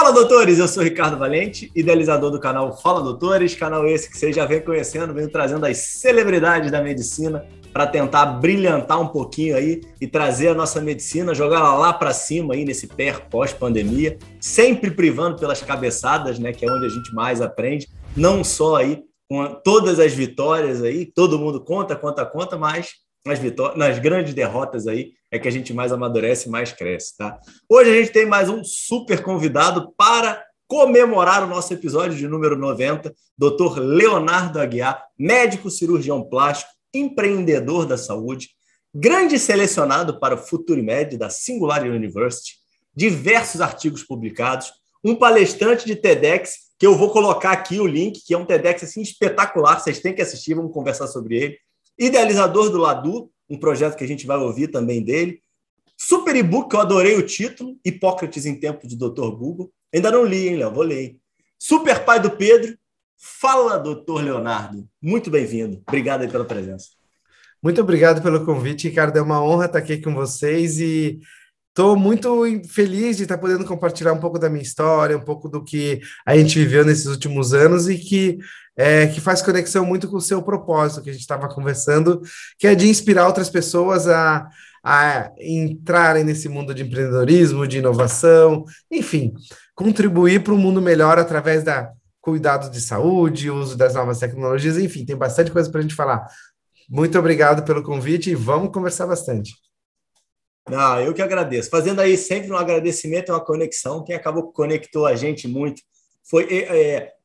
Fala, doutores! Eu sou Ricardo Valente, idealizador do canal Fala, Doutores, canal esse que vocês já vem conhecendo, venho trazendo as celebridades da medicina para tentar brilhantar um pouquinho aí e trazer a nossa medicina, jogar ela lá para cima aí nesse pós-pandemia, sempre privando pelas cabeçadas, né, que é onde a gente mais aprende, não só aí com todas as vitórias aí, todo mundo conta, mas nas grandes derrotas aí é que a gente mais amadurece e mais cresce, tá? Hoje a gente tem mais um super convidado para comemorar o nosso episódio de número 90, Dr. Leonardo Aguiar, médico cirurgião plástico, empreendedor da saúde, grande selecionado para o FutureMed da Singularity University, diversos artigos publicados, um palestrante de TEDx, que eu vou colocar aqui o link, que é um TEDx assim, espetacular, vocês têm que assistir, vamos conversar sobre ele. Idealizador do Ladu, um projeto que a gente vai ouvir também dele. Super e-book, que eu adorei o título, Hipócrates em Tempos de Dr. Google. Ainda não li, hein, Léo? Vou ler. Super pai do Pedro. Fala, doutor Leonardo. Muito bem-vindo. Obrigado aí pela presença. Muito obrigado pelo convite, Ricardo. É uma honra estar aqui com vocês e estou muito feliz de estar podendo compartilhar um pouco da minha história, um pouco do que a gente viveu nesses últimos anos e que faz conexão muito com o seu propósito que a gente estava conversando, que é de inspirar outras pessoas a entrarem nesse mundo de empreendedorismo, de inovação, enfim, contribuir para um mundo melhor através da cuidado de saúde, uso das novas tecnologias, enfim, tem bastante coisa para a gente falar. Muito obrigado pelo convite e vamos conversar bastante. Eu que agradeço. Fazendo aí sempre um agradecimento e uma conexão, quem acabou que conectou a gente muito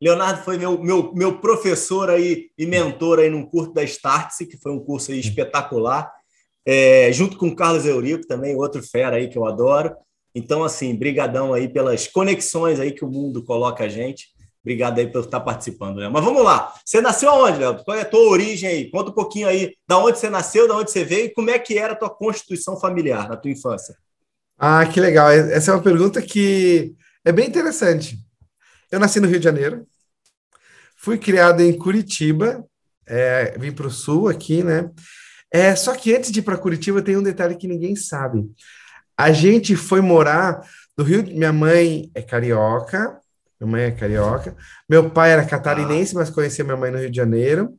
Leonardo foi meu professor aí e mentor aí num curso da Startse, que foi um curso aí espetacular, junto com o Carlos Eurico também, outro fera aí que eu adoro. Então, assim, brigadão aí pelas conexões aí que o mundo coloca a gente. Obrigado aí por estar participando, Léo. Mas vamos lá. Você nasceu aonde, Léo? Qual é a tua origem aí? Conta um pouquinho aí da onde você nasceu, da onde você veio e como é que era a tua constituição familiar na tua infância. Ah, que legal. Essa é uma pergunta que é bem interessante. Eu nasci no Rio de Janeiro, fui criado em Curitiba, vim para o sul aqui, né? Só que antes de ir para Curitiba tem um detalhe que ninguém sabe. A gente foi morar no Rio, minha mãe é carioca, meu pai era catarinense, mas conhecia minha mãe no Rio de Janeiro,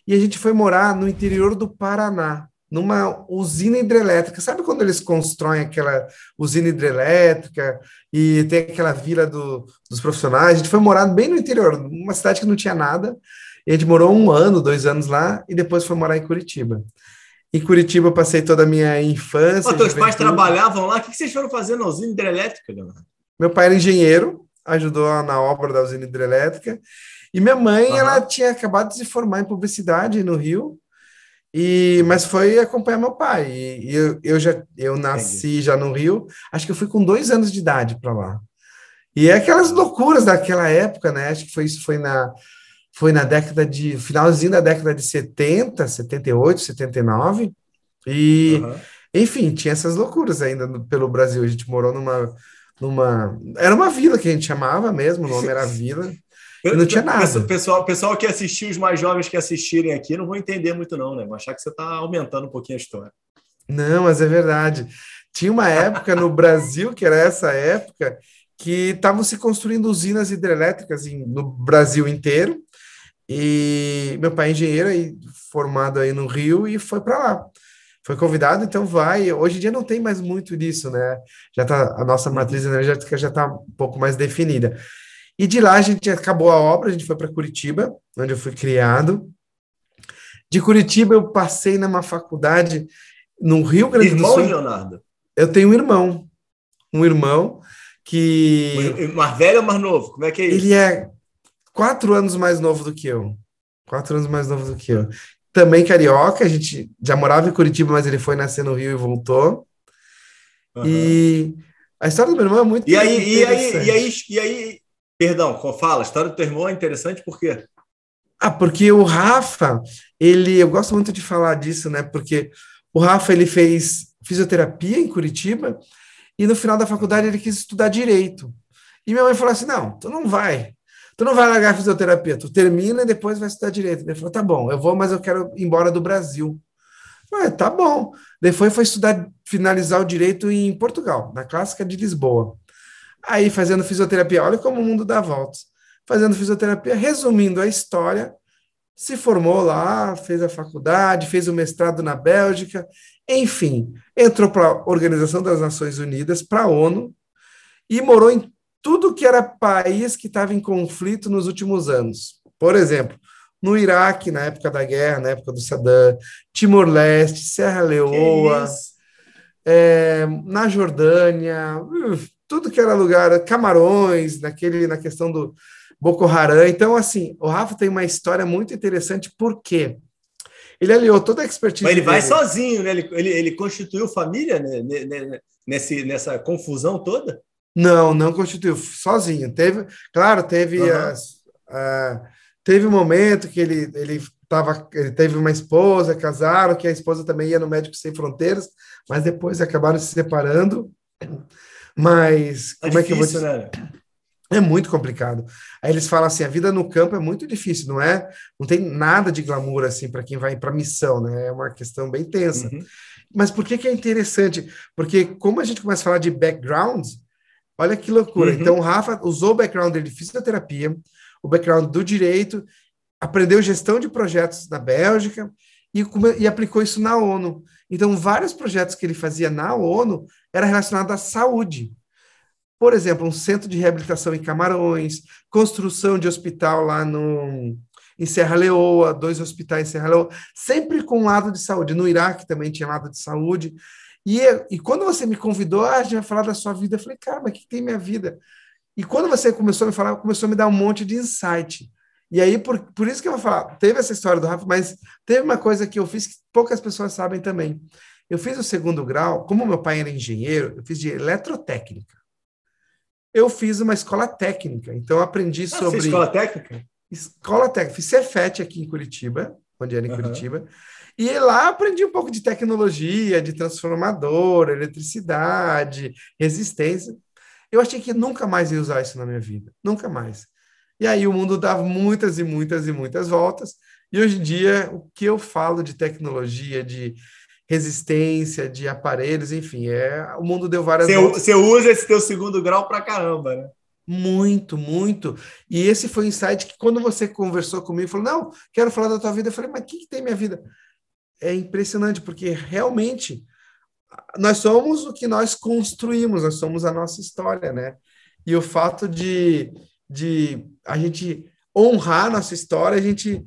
e a gente foi morar no interior do Paraná, numa usina hidrelétrica. Sabe quando eles constroem aquela usina hidrelétrica e tem aquela vila dos profissionais? A gente foi morar bem no interior, numa cidade que não tinha nada, e a gente morou 1 ano, 2 anos lá, e depois foi morar em Curitiba. Em Curitiba eu passei toda a minha infância. Teus pais trabalhavam lá? O que vocês foram fazer na usina hidrelétrica, Leonardo? Meu pai era engenheiro, ajudou na obra da usina hidrelétrica, e minha mãe, ela tinha acabado de se formar em publicidade no Rio, mas foi acompanhar meu pai. E eu nasci já no Rio, acho que eu fui com 2 anos de idade para lá. E é aquelas loucuras daquela época, né? Acho que foi na finalzinho da década de 70, 78, 79. Enfim, tinha essas loucuras ainda pelo Brasil. A gente morou era uma vila que a gente chamava mesmo, o nome era Vila. E não tinha nada. Pessoal que assistiu, os mais jovens que assistirem aqui, não vão entender muito não, né? Vão achar que você está aumentando um pouquinho a história. Não, mas é verdade. Tinha uma época no Brasil, que era essa época, que estavam se construindo usinas hidrelétricas no Brasil inteiro. E meu pai é engenheiro, formado aí no Rio, e foi para lá. Foi convidado, então vai. Hoje em dia não tem mais muito disso, né? A nossa matriz energética já está um pouco mais definida. E de lá a gente acabou a obra, a gente foi para Curitiba, onde eu fui criado. De Curitiba eu passei numa faculdade no Rio Grande do Sul. Irmão, Leonardo? Eu tenho um irmão que... Mais velho ou mais novo? Como é que é isso? Ele é 4 anos mais novo do que eu. 4 anos mais novo do que eu. Também carioca, a gente já morava em Curitiba, mas ele foi nascer no Rio e voltou. E a história do meu irmão é muito interessante. E aí, perdão, fala, a história do teu irmão é interessante por quê? Porque o Rafa, eu gosto muito de falar disso, né? Porque o Rafa, ele fez fisioterapia em Curitiba e no final da faculdade ele quis estudar direito. E minha mãe falou assim, não, tu não vai largar a fisioterapia, tu termina e depois vai estudar direito. Ele falou, tá bom, eu vou, mas eu quero ir embora do Brasil. Eu falei, tá bom. Depois foi estudar, finalizar o direito em Portugal, na Clássica de Lisboa. Aí, fazendo fisioterapia, olha como o mundo dá voltas. Fazendo fisioterapia, resumindo a história, se formou lá, fez a faculdade, fez o mestrado na Bélgica, enfim, entrou para a Organização das Nações Unidas, para a ONU, e morou em tudo que era país que estava em conflito nos últimos anos. Por exemplo, no Iraque, na época da guerra, na época do Saddam, Timor-Leste, Serra Que Leoa, isso? na Jordânia, tudo que era lugar, Camarões, na questão do Boko Haram. Então, assim, o Rafa tem uma história muito interessante, porque ele aliou toda a Mas expertise ele vai dele. sozinho, né? Ele constituiu família, né? Nessa confusão toda? Não, não constituiu, sozinho. Teve, claro, Aham. teve um momento que ele teve uma esposa, casaram, que a esposa também ia no Médicos Sem Fronteiras, mas depois acabaram se separando. Mas, Tá como é que eu vou difícil, dizer? né? É muito complicado. Aí eles falam assim, a vida no campo é muito difícil, não é? Não tem nada de glamour assim para quem vai para missão, né? É uma questão bem tensa. Uhum, Mas por que que é interessante? Porque como a gente começa a falar de background, olha que loucura. Então o uhum. Rafa usou o background dele de fisioterapia, o background do direito, aprendeu gestão de projetos na Bélgica e aplicou isso na ONU. Então vários projetos que ele fazia na ONU era relacionado à saúde. Por exemplo, um centro de reabilitação em Camarões, construção de hospital lá em Serra Leoa, 2 hospitais em Serra Leoa, sempre com lado de saúde. No Iraque também tinha lado de saúde. E quando você me convidou, a gente vai falar da sua vida, eu falei, cara, mas o que tem minha vida? E quando você começou a me falar, começou a me dar um monte de insight. E aí, por isso que eu vou falar, teve essa história do Rafa, mas teve uma coisa que eu fiz que poucas pessoas sabem também. Eu fiz o segundo grau, como meu pai era engenheiro, eu fiz de eletrotécnica. Eu fiz uma escola técnica, então eu aprendi Ah, você fez escola sobre técnica? escola técnica. Fiz Cefet aqui em Curitiba, onde era em Aham. Curitiba, e lá aprendi um pouco de tecnologia, de transformador, eletricidade, resistência. Eu achei que nunca mais ia usar isso na minha vida, nunca mais. E aí o mundo dá muitas e muitas e muitas voltas, e hoje em dia o que eu falo de tecnologia, de resistência, de aparelhos, enfim, o mundo deu várias voltas. Você usa esse teu segundo grau pra caramba, né? Muito, muito. E esse foi o insight que quando você conversou comigo, falou, não, quero falar da tua vida. Eu falei, mas o que tem minha vida? É impressionante, porque realmente nós somos o que nós construímos, nós somos a nossa história, né? E o fato de a gente honrar a nossa história, a gente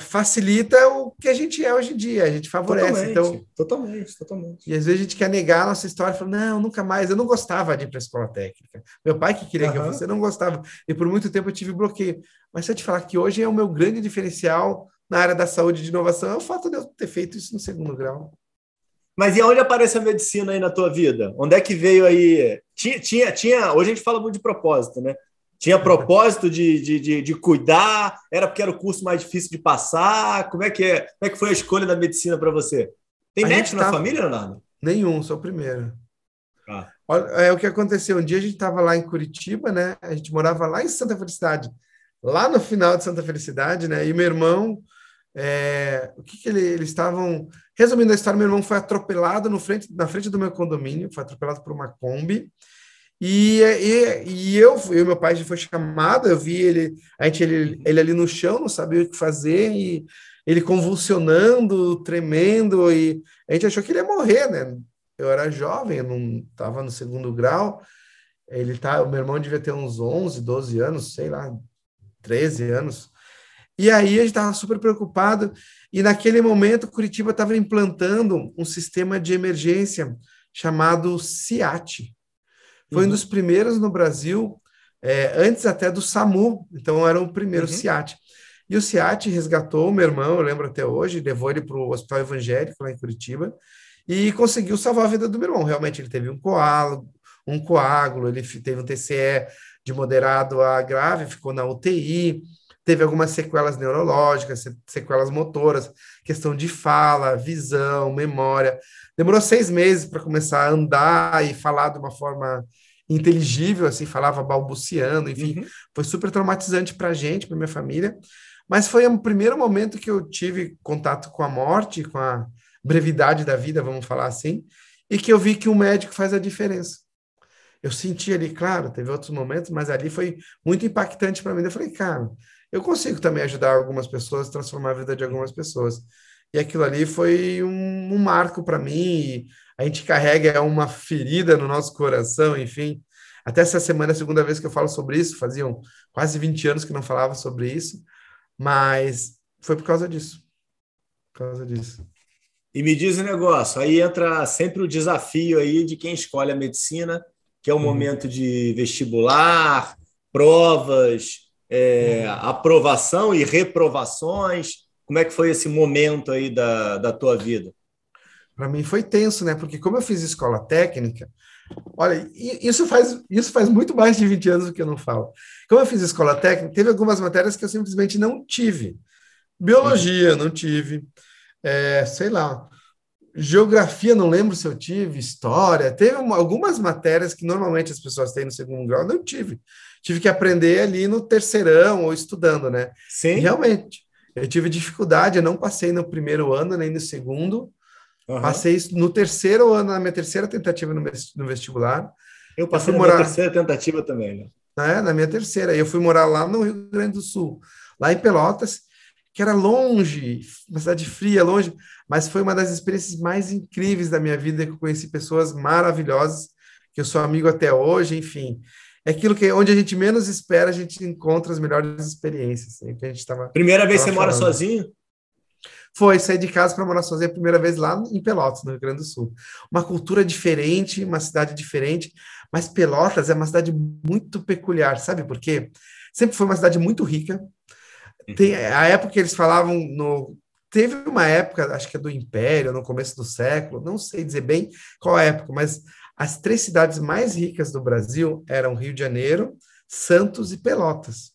facilita o que a gente é hoje em dia, a gente favorece. Então, Totalmente, totalmente, totalmente. e às vezes a gente quer negar a nossa história, fala, não, nunca mais, eu não gostava de ir para a escola técnica. Meu pai que queria que eu fosse, Aham. eu não gostava. E por muito tempo eu tive bloqueio. Mas se eu te falar que hoje é o meu grande diferencial na área da saúde e de inovação, é o fato de eu ter feito isso no segundo grau. Mas e onde aparece a medicina aí na tua vida? Onde é que veio aí? Hoje a gente fala muito de propósito, né? Tinha propósito de cuidar? Era porque era o curso mais difícil de passar? Como é que é? Como é que foi a escolha da medicina para você? Tem A gente médico na tá família, Leonardo? nenhum, sou o primeiro. Ah. Olha, é o que aconteceu. Um dia a gente estava lá em Curitiba, né? A gente morava lá em Santa Felicidade, lá no final de Santa Felicidade, né? E meu irmão, o que que eles estavam. Resumindo a história, meu irmão foi atropelado na frente do meu condomínio, foi atropelado por uma Kombi. E meu pai já foi chamado, eu vi ele ali no chão, não sabia o que fazer, e ele convulsionando, tremendo, e a gente achou que ele ia morrer, né? Eu era jovem, eu não estava no segundo grau, o meu irmão devia ter uns 11, 12 anos, sei lá, 13 anos. E aí a gente estava super preocupado, e naquele momento Curitiba estava implantando um sistema de emergência chamado CIAT. Foi um dos Uhum, primeiros no Brasil, antes até do SAMU, então era o primeiro uhum. CIAT. E o CIAT resgatou o meu irmão, eu lembro até hoje, levou ele para o Hospital Evangélico, lá em Curitiba, e conseguiu salvar a vida do meu irmão. Realmente, ele teve um coágulo, ele teve um TCE de moderado a grave, ficou na UTI, teve algumas sequelas neurológicas, sequelas motoras, questão de fala, visão, memória. Demorou 6 meses para começar a andar e falar de uma forma inteligível, assim, falava balbuciando, enfim, Uhum. foi super traumatizante para a gente, para minha família, mas foi o primeiro momento que eu tive contato com a morte, com a brevidade da vida, vamos falar assim, e que eu vi que o médico faz a diferença. eu senti ali, claro, teve outros momentos, mas ali foi muito impactante para mim. Eu falei, cara, eu consigo também ajudar algumas pessoas, transformar a vida de algumas pessoas. E aquilo ali foi um marco para mim. E a gente carrega uma ferida no nosso coração, enfim. Até essa semana é a segunda vez que eu falo sobre isso, faziam quase 20 anos que não falava sobre isso, mas foi por causa disso. Por causa disso. E me diz um negócio, aí entra sempre o desafio aí de quem escolhe a medicina, que é o Uhum, momento de vestibular, provas, uhum. aprovação e reprovações. Como é que foi esse momento aí da tua vida? Para mim foi tenso, né? Porque como eu fiz escola técnica, olha, isso faz muito mais de 20 anos do que eu não falo. Como eu fiz escola técnica, teve algumas matérias que eu simplesmente não tive. Uhum. Biologia, não tive. Sei lá, geografia, não lembro se eu tive. História, teve algumas matérias que normalmente as pessoas têm no segundo grau, não tive. Tive que aprender ali no terceirão ou estudando, né? E Sim? realmente, eu tive dificuldade, eu não passei no primeiro ano, nem no segundo. Aham. Passei no terceiro ano, na minha terceira tentativa no vestibular. Eu Eu passei fui na minha morar, terceira tentativa também, né? né, na minha terceira. Eu fui morar lá no Rio Grande do Sul, lá em Pelotas, que era longe, uma cidade fria, longe, mas foi uma das experiências mais incríveis da minha vida, que eu conheci pessoas maravilhosas, que eu sou amigo até hoje, enfim. É aquilo que onde a gente menos espera, a gente encontra as melhores experiências, é o que a gente Primeira vez que tava você mora falando. sozinho? Foi sair de casa para morar sozinho a primeira vez lá em Pelotas, no Rio Grande do Sul. Uma cultura diferente, uma cidade diferente, mas Pelotas é uma cidade muito peculiar, sabe por quê? Sempre foi uma cidade muito rica. Tem Uhum. a época que eles falavam no teve uma época, acho que é do Império, no começo do século, não sei dizer bem qual a época, mas as três cidades mais ricas do Brasil eram Rio de Janeiro, Santos e Pelotas.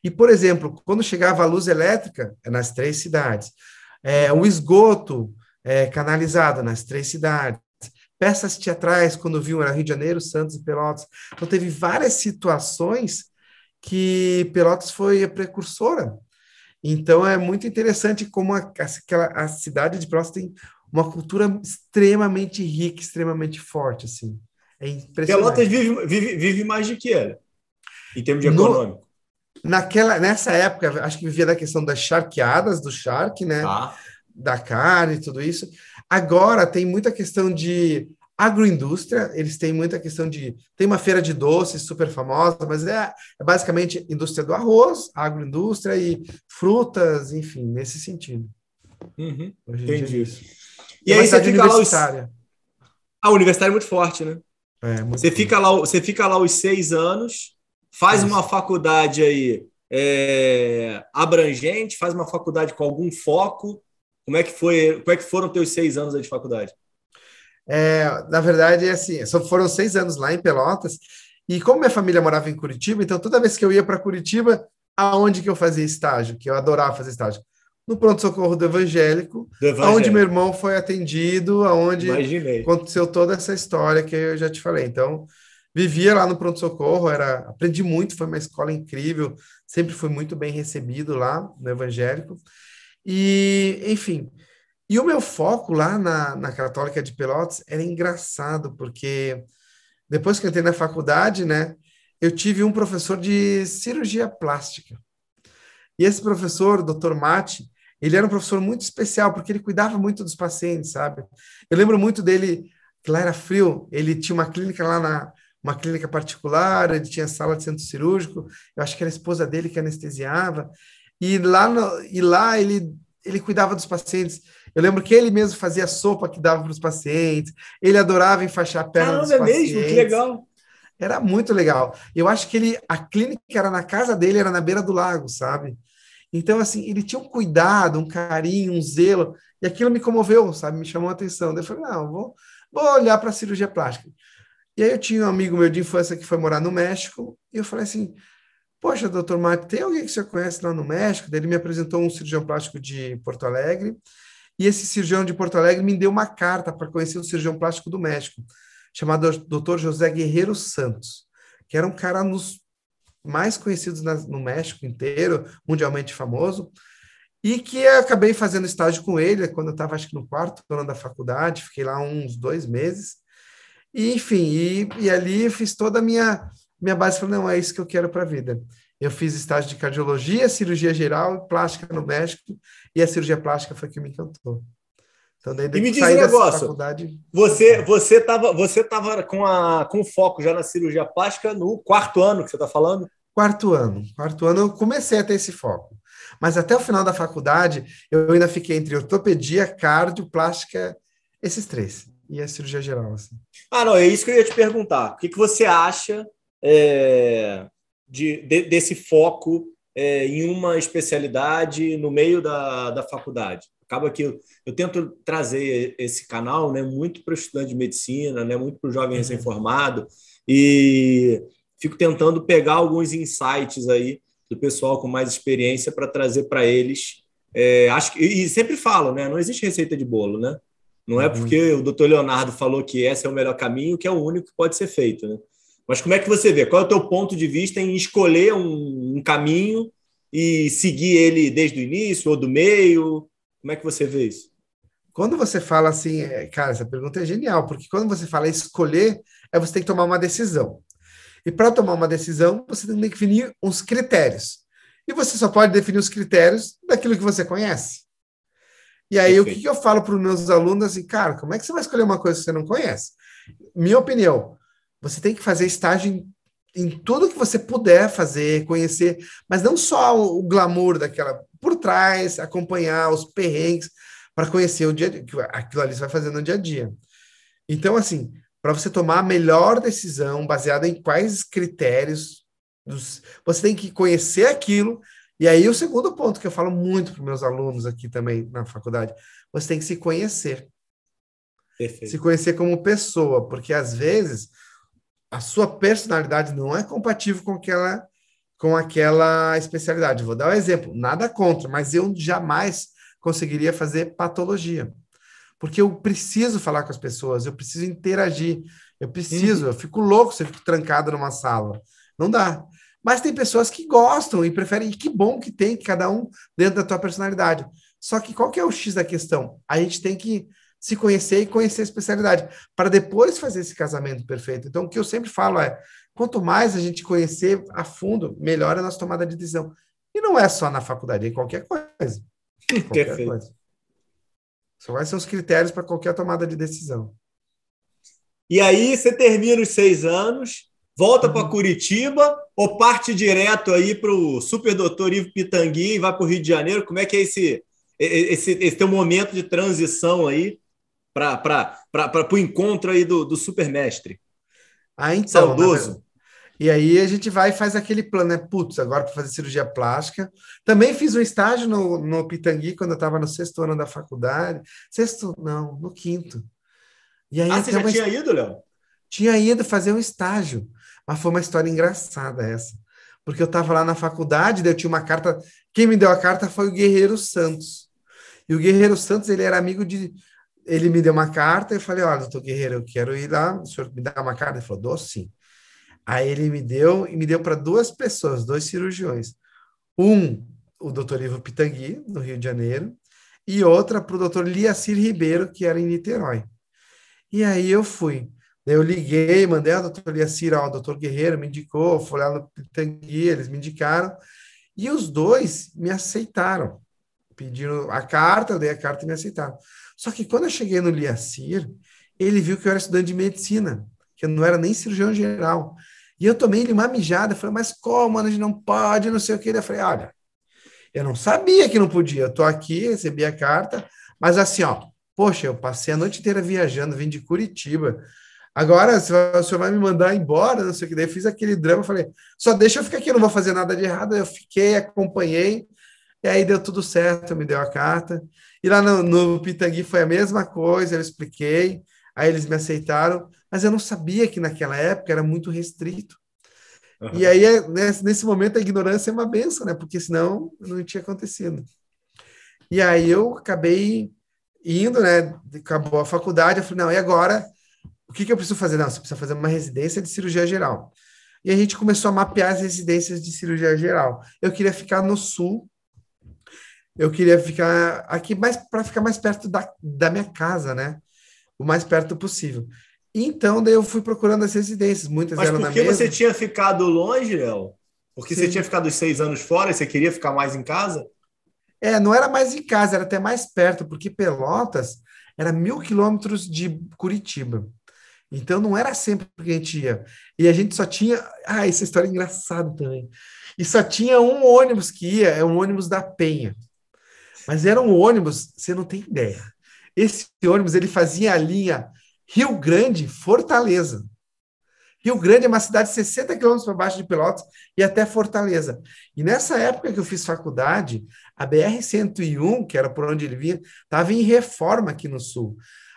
E, por exemplo, quando chegava a luz elétrica, é nas três cidades. O Uhum. esgoto canalizado nas três cidades. Peças teatrais, quando viam, era Rio de Janeiro, Santos e Pelotas. Então, teve várias situações que Pelotas foi a precursora. Então, é muito interessante como a cidade de Pelotas tem uma cultura extremamente rica, extremamente forte, assim. É Pelotas impressionante. vive mais do que ele, em termos de No, econômico. nessa época, acho que vivia da questão das charqueadas, do charque, né? Tá. Da carne e tudo isso. Agora tem muita questão de agroindústria, eles têm muita questão de. Tem uma feira de doces super famosa, mas é basicamente indústria do arroz, agroindústria e frutas, enfim, nesse sentido. Uhum. Hoje em dia é Entendi. isso. E E é uma aí você cidade fica lá os. universitária. A universidade é muito forte, né? É, muito Você fica forte. lá, você fica lá os 6 anos, faz uma Isso. faculdade aí abrangente, faz uma faculdade com algum foco. Como é que foram teus 6 anos aí de faculdade? Na verdade, é assim, só foram 6 anos lá em Pelotas, e como minha família morava em Curitiba, então toda vez que eu ia para Curitiba, aonde que eu fazia estágio? Que eu adorava fazer estágio? No pronto-socorro do evangélico, Do aonde meu evangélico. irmão foi atendido, aonde Imaginei. aconteceu toda essa história que eu já te falei. Então, vivia lá no pronto-socorro, aprendi muito, foi uma escola incrível, sempre fui muito bem recebido lá no evangélico. E, enfim, e o meu foco lá na Católica de Pelotas era engraçado, porque depois que eu entrei na faculdade, né, eu tive um professor de cirurgia plástica. E esse professor, o Dr. Mati, ele era um professor muito especial, porque ele cuidava muito dos pacientes, sabe? Eu lembro muito dele, que lá era frio, ele tinha uma clínica uma clínica particular, ele tinha sala de centro cirúrgico, eu acho que era a esposa dele que anestesiava, e lá ele cuidava dos pacientes. Eu lembro que ele mesmo fazia a sopa que dava para os pacientes, ele adorava enfaixar a perna dos Caramba, é mesmo? Que pacientes. legal. Era muito legal. Eu acho que a clínica era na casa dele, era na beira do lago, sabe? Então, assim, ele tinha um cuidado, um carinho, um zelo, e aquilo me comoveu, sabe? Me chamou a atenção. Daí eu falei, não, vou olhar para a cirurgia plástica. E aí eu tinha um amigo meu de infância que foi morar no México, e eu falei assim, poxa, doutor Mate, tem alguém que você conhece lá no México? Daí ele me apresentou um cirurgião plástico de Porto Alegre, e esse cirurgião de Porto Alegre me deu uma carta para conhecer o cirurgião plástico do México, chamado Dr. José Guerreiro Santos, que era um cara mais conhecidos no México inteiro, mundialmente famoso, e que eu acabei fazendo estágio com ele quando eu estava, acho que no quarto ano da faculdade, fiquei lá uns 2 meses, E, enfim, e ali eu fiz toda a minha base, falei, não, é isso que eu quero para a vida. Eu fiz estágio de cardiologia, cirurgia geral e plástica no México, e a cirurgia plástica foi que me encantou. Então, daí E me que diz um saí dessa negócio, faculdade. você tava com foco já na cirurgia plástica no quarto ano que você está falando? Quarto ano eu comecei a ter esse foco. Mas até o final da faculdade, eu ainda fiquei entre ortopedia, cardio, plástica, esses três. E a cirurgia geral, assim. Ah, não, é isso que eu ia te perguntar. O que você acha desse foco em uma especialidade no meio da faculdade? Acaba que eu tento trazer esse canal, né, muito para o estudante de medicina, né, muito para o jovem Uhum. recém-formado, e fico tentando pegar alguns insights aí do pessoal com mais experiência para trazer para eles. Acho e sempre falo, né, não existe receita de bolo, né? Não é Uhum. porque o doutor Leonardo falou que esse é o melhor caminho que é o único que pode ser feito, né? Mas como é que você vê? Qual é o teu ponto de vista em escolher um caminho e seguir ele desde o início ou do meio? Como é que você vê isso? Quando você fala assim, cara, essa pergunta é genial, porque quando você fala escolher, você tem que tomar uma decisão. E para tomar uma decisão, você tem que definir uns critérios. E você só pode definir os critérios daquilo que você conhece. E aí, o que Perfeito. que eu falo para os meus alunos assim, cara, como é que você vai escolher uma coisa que você não conhece? Minha opinião, você tem que fazer estágio em tudo que você puder fazer, conhecer, mas não só o glamour daquela, por trás, acompanhar os perrengues, para conhecer o dia a dia, aquilo ali você vai fazer no dia a dia. Então, assim, para você tomar a melhor decisão, baseada em quais critérios, você tem que conhecer aquilo. E aí, o segundo ponto que eu falo muito para meus alunos aqui também na faculdade, você tem que se conhecer. Se Perfeito. conhecer como pessoa, porque às vezes a sua personalidade não é compatível com aquela especialidade. Vou dar um exemplo, nada contra, mas eu jamais conseguiria fazer patologia porque eu preciso falar com as pessoas, eu preciso interagir, eu Uhum. fico louco se eu fico trancado numa sala. Não dá. Mas tem pessoas que gostam e preferem, e que bom que tem cada um dentro da tua personalidade. Só que qual que é o X da questão? A gente tem que se conhecer e conhecer a especialidade, para depois fazer esse casamento perfeito. Então, o que eu sempre falo é, quanto mais a gente conhecer a fundo, melhor a nossa tomada de decisão. E não é só na faculdade, é em qualquer coisa. Qualquer Perfeito. coisa. Só quais são os critérios para qualquer tomada de decisão. E aí você termina os 6 anos, volta para Uhum. Curitiba ou parte direto aí para o super doutor Ivo Pitangui e vai para o Rio de Janeiro? Como é que é esse teu momento de transição aí para o encontro aí do supermestre? Ah, então, na verdade. Saudoso. E aí a gente vai e faz aquele plano, né? Putz, agora para fazer cirurgia plástica. Também fiz um estágio no Pitangui quando eu estava no sexto ano da faculdade. Sexto, não, no quinto. E aí Ah, você até já uma, tinha ido, Léo? tinha ido fazer um estágio. Mas foi uma história engraçada essa. Porque eu estava lá na faculdade, daí eu tinha uma carta. Quem me deu a carta foi o Guerreiro Santos. E o Guerreiro Santos, ele era amigo de. Ele me deu uma carta e eu falei: Olha, doutor Guerreiro, eu quero ir lá, o senhor me dá uma carta? Ele falou: Dou sim. Aí ele me deu e me deu para duas pessoas, dois cirurgiões. Um, o doutor Ivo Pitangui, no Rio de Janeiro, e outra para o doutor Liacir Ribeiro, que era em Niterói. E aí eu fui. Daí eu liguei, mandei ao doutor Liacir, ó, o doutor Guerreiro me indicou, fui lá no Pitangui, eles me indicaram, e os dois me aceitaram. Pediram a carta, eu dei a carta e me aceitaram. Só que quando eu cheguei no Liacir, ele viu que eu era estudante de medicina, que eu não era nem cirurgião geral. E eu tomei ele uma mijada, falei, mas como, a gente não pode, não sei o que. Eu falei, olha, eu não sabia que não podia, eu tô aqui, recebi a carta, mas assim, ó, poxa, eu passei a noite inteira viajando, vim de Curitiba, agora o senhor vai me mandar embora, não sei o que. Daí eu fiz aquele drama, falei, só deixa eu ficar aqui, eu não vou fazer nada de errado. Eu fiquei, acompanhei, e aí deu tudo certo, me deu a carta. E lá no Pitangui foi a mesma coisa, eu expliquei, aí eles me aceitaram, mas eu não sabia que naquela época era muito restrito. E Uhum. aí, nesse momento, a ignorância é uma benção, né? Porque senão não tinha acontecido. E aí eu acabei indo, né? Acabou a faculdade, eu falei, não, e agora? O que que eu preciso fazer? Não, você precisa fazer uma residência de cirurgia geral. E a gente começou a mapear as residências de cirurgia geral. Eu queria ficar no sul, eu queria ficar aqui mais para ficar mais perto da minha casa, né? O mais perto possível. Então, daí eu fui procurando as residências, muitas Mas eram por na que você mesma. tinha ficado longe, Léo? Porque você tinha Sim. ficado os 6 anos fora e você queria ficar mais em casa? Não era mais em casa, era até mais perto, porque Pelotas era 1.000 quilômetros de Curitiba. Então não era sempre que a gente ia. E a gente só tinha. Ah, essa história é engraçada também. E só tinha um ônibus que ia, é um ônibus da Penha. Mas era um ônibus, você não tem ideia. Esse ônibus ele fazia a linha Rio Grande, Fortaleza. Rio Grande é uma cidade 60 quilômetros para baixo de Pelotas e até Fortaleza. E nessa época que eu fiz faculdade, a BR-101, que era por onde ele vinha, estava em reforma aqui no sul.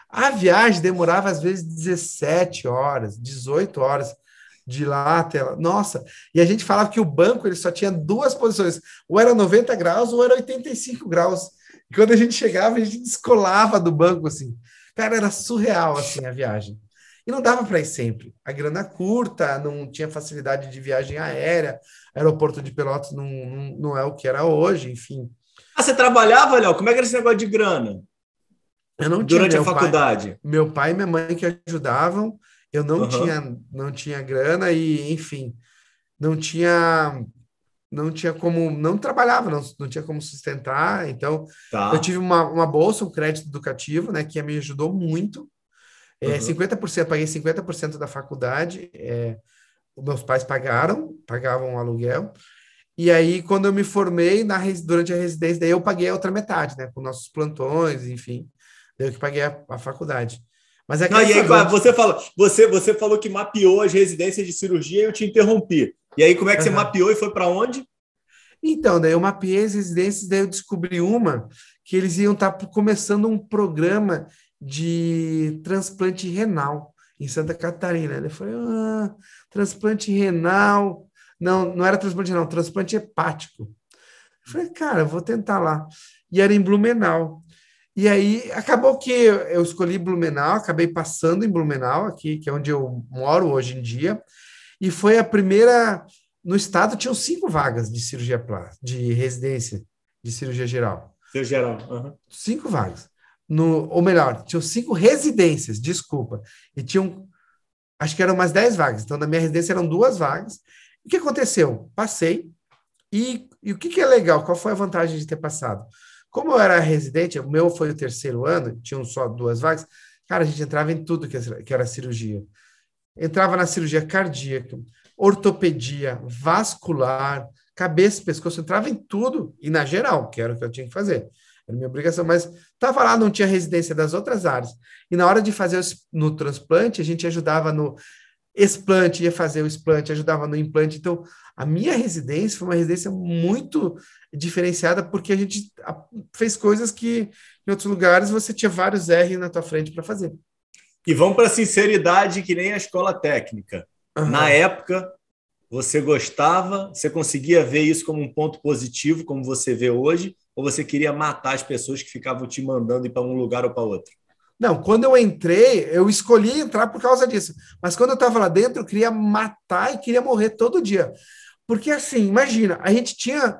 A viagem demorava às vezes 17 horas, 18 horas de lá até lá. Nossa, e a gente falava que o banco ele só tinha duas posições, ou era 90 graus ou era 85 graus. E quando a gente chegava, a gente descolava do banco assim. Cara, era surreal assim a viagem. E não dava para ir sempre. A grana curta, não tinha facilidade de viagem aérea, aeroporto de Pelotas não é o que era hoje, enfim. Ah, você trabalhava, Léo? Como é que era esse negócio de grana Eu não tinha durante a faculdade? meu pai e minha mãe que ajudavam, eu Aham, não tinha grana e, enfim, não tinha não tinha como, não trabalhava, não tinha como sustentar, então eu tá. tive uma bolsa, um crédito educativo, né, que me ajudou muito, Aham. 50%, paguei 50% da faculdade, os meus pais pagavam o aluguel, e aí quando eu me formei durante a residência, daí eu paguei a outra metade, né, com nossos plantões, enfim, daí eu que paguei a faculdade. Mas é Não, aquela e aí, história, não... você falou que mapeou as residências de cirurgia e eu te interrompi. E aí, como é que você Aham. mapeou e foi para onde? Então, daí eu mapeei as residências, daí eu descobri uma que eles iam estar começando um programa de transplante renal em Santa Catarina. Eu falei, transplante renal. Não, não era transplante renal, transplante hepático. Eu falei, cara, eu vou tentar lá. E era em Blumenau. E aí acabou que eu escolhi Blumenau, acabei passando em Blumenau, aqui, que é onde eu moro hoje em dia. E foi a primeira. No estado tinham 5 vagas de cirurgia plástica, de residência de cirurgia geral. Seu geral. Aham. 5 vagas. Ou melhor, tinham 5 residências, desculpa. E tinham, acho que eram umas 10 vagas. Então, na minha residência eram 2 vagas. O que aconteceu? Passei. E o que é legal? Qual foi a vantagem de ter passado? Como eu era residente, o meu foi o terceiro ano, tinham só 2 vagas. Cara, a gente entrava em tudo que era cirurgia. Entrava na cirurgia cardíaca, ortopedia, vascular, cabeça e pescoço, entrava em tudo, e na geral, que era o que eu tinha que fazer. Era minha obrigação, mas estava lá, não tinha residência das outras áreas. E na hora de fazer no transplante, a gente ajudava no explante, ia fazer o explante, ajudava no implante. Então, a minha residência foi uma residência muito diferenciada, porque a gente fez coisas que em outros lugares você tinha vários R na tua frente para fazer. E vamos para a sinceridade, que nem a escola técnica. Na Aham. época, você gostava, você conseguia ver isso como um ponto positivo, como você vê hoje, ou você queria matar as pessoas que ficavam te mandando ir para um lugar ou para outro? Não, quando eu entrei, eu escolhi entrar por causa disso. Mas quando eu estava lá dentro, eu queria matar e queria morrer todo dia. Porque assim, imagina, a gente tinha.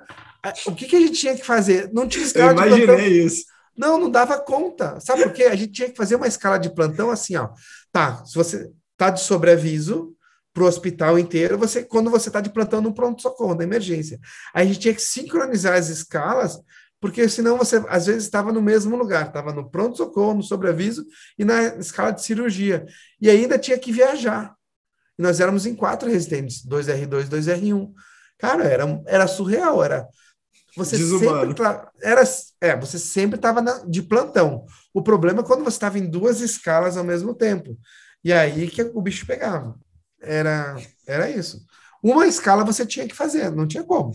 O que a gente tinha que fazer? Não tinha Eu escala de plantão. imaginei isso. Não, não dava conta. Sabe por quê? A gente tinha que fazer uma escala de plantão assim, ó. Tá, se você tá de sobreaviso para o hospital inteiro, quando você está de plantão no pronto-socorro, na emergência. Aí a gente tinha que sincronizar as escalas, porque senão você, às vezes, estava no mesmo lugar, estava no pronto-socorro, no sobreaviso e na escala de cirurgia. E ainda tinha que viajar. E nós éramos em 4 residentes, 2R2, 2R1. Cara, era surreal, você sempre Desumano. tá, você sempre estava de plantão. O problema é quando você estava em 2 escalas ao mesmo tempo. E aí que o bicho pegava. Era isso. Uma escala você tinha que fazer, não tinha como.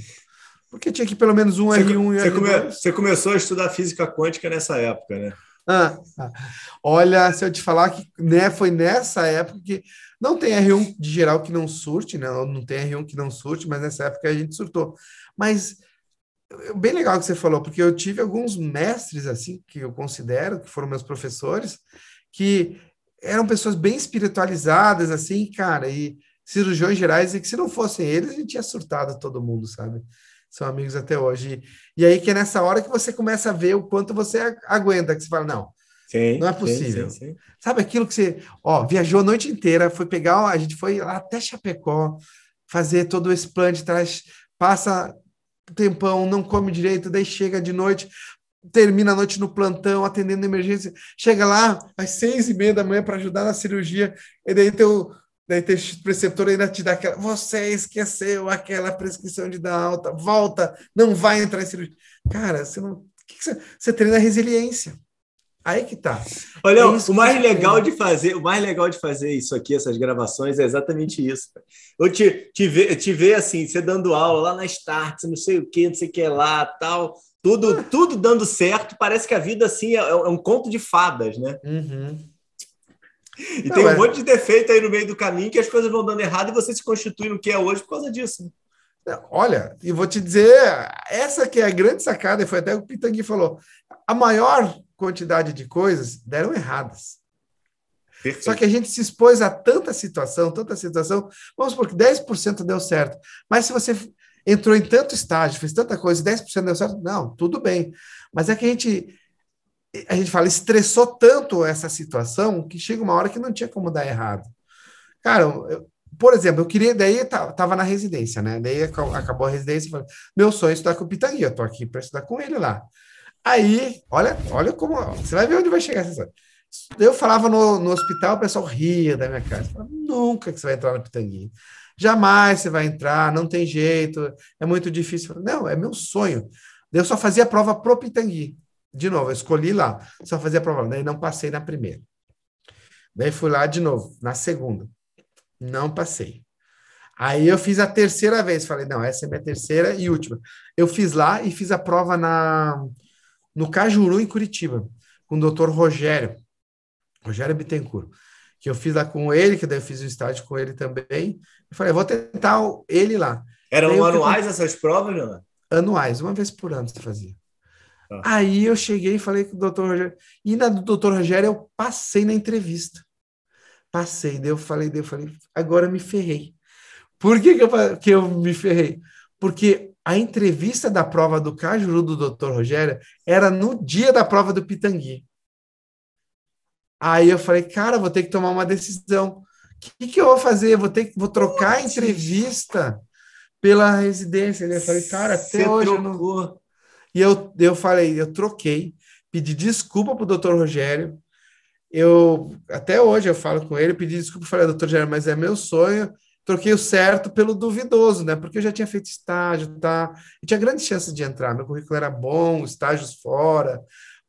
Porque tinha que pelo menos um Você, R1 e um você, come, R2. você começou a estudar física quântica nessa época, né? Ah. Olha, se eu te falar que né, foi nessa época que não tem R1 de geral que não surte, né? Não tem R1 que não surte, mas nessa época a gente surtou. Mas bem legal que você falou, porque eu tive alguns mestres, assim, que eu considero, que foram meus professores, que eram pessoas bem espiritualizadas, assim, cara, e cirurgiões gerais, e que se não fossem eles, a gente tinha surtado todo mundo, sabe? São amigos até hoje. E aí que é nessa hora que você começa a ver o quanto você aguenta, que você fala, não, Não Sim, é sim, sim, possível. sim. Sabe aquilo que você, ó, viajou a noite inteira, foi pegar, a gente foi lá até Chapecó, fazer todo esse plano de trás, passa um tempão, não come direito, daí chega de noite, termina a noite no plantão, atendendo emergência, chega lá às 6:30 da manhã para ajudar na cirurgia, e daí teu preceptor ainda te dá aquela, você esqueceu aquela prescrição de dar alta, volta, não vai entrar em cirurgia. Cara, você não, você treina resiliência. Aí que tá. É Olha, isso que você treina. o mais legal de fazer isso aqui, essas gravações, é exatamente isso. Eu te ver assim, você dando aula lá na Start, não sei o que, não sei o que lá, tal, tudo dando certo. Parece que a vida assim é um conto de fadas, né? Uhum. E tem Não, um monte de defeito aí no meio do caminho que as coisas vão dando errado e você se constitui no que é hoje por causa disso, né? olha, e vou te dizer, essa que é a grande sacada, e foi até o que o Pitangui falou, a maior quantidade de coisas deram erradas. Só que a Perfeito. gente se expôs a tanta situação, vamos supor que 10% deu certo. Mas se você entrou em tanto estágio, fez tanta coisa, e 10% deu certo, não, tudo bem. Mas é que a gente fala, estressou tanto essa situação que chega uma hora que não tinha como dar errado. Cara, por exemplo, eu queria, daí tava na residência, né? Daí acabou a residência, eu falei, meu sonho é estudar com o Pitangui, eu tô aqui para estudar com ele lá. Aí, olha como, você vai ver onde vai chegar essa história. Eu falava no hospital, o pessoal ria da minha cara. Falava, nunca que você vai entrar no Pitangui. Jamais você vai entrar, não tem jeito, é muito difícil. Eu falei, não, é meu sonho. Eu só fazia a prova pro Pitangui. De novo, eu escolhi lá, só fazia a prova. Daí não passei na primeira. Daí fui lá de novo, na segunda. Não passei. Aí eu fiz a terceira vez. Falei, não, essa é minha terceira e última. Eu fiz lá e fiz a prova no Cajuru, em Curitiba, com o doutor Rogério Bittencourt, que eu fiz lá com ele, que daí eu fiz o estágio com ele também. Eu falei, vou tentar ele lá. Daí Eram o que anuais aconteceu? essas provas, Leonardo? Anuais, uma vez por ano você fazia. Tá. Aí eu cheguei e falei com o doutor Rogério. E na do doutor Rogério eu passei na entrevista. Passei, daí eu falei, agora eu me ferrei. Por que que eu me ferrei? Porque a entrevista da prova do Cajuru do doutor Rogério era no dia da prova do Pitangui. Aí eu falei, cara, vou ter que tomar uma decisão. O que eu vou fazer? Vou trocar a Putz, entrevista pela residência. Eu falei, cara, até você hoje eu não. trocou. E eu falei, eu troquei, pedi desculpa para o doutor Rogério. Até hoje eu falo com ele, pedi desculpa, falei, doutor Rogério, mas é meu sonho. Troquei o certo pelo duvidoso, né? Porque eu já tinha feito estágio, tá? E tinha grande chance de entrar. Meu currículo era bom, estágios fora,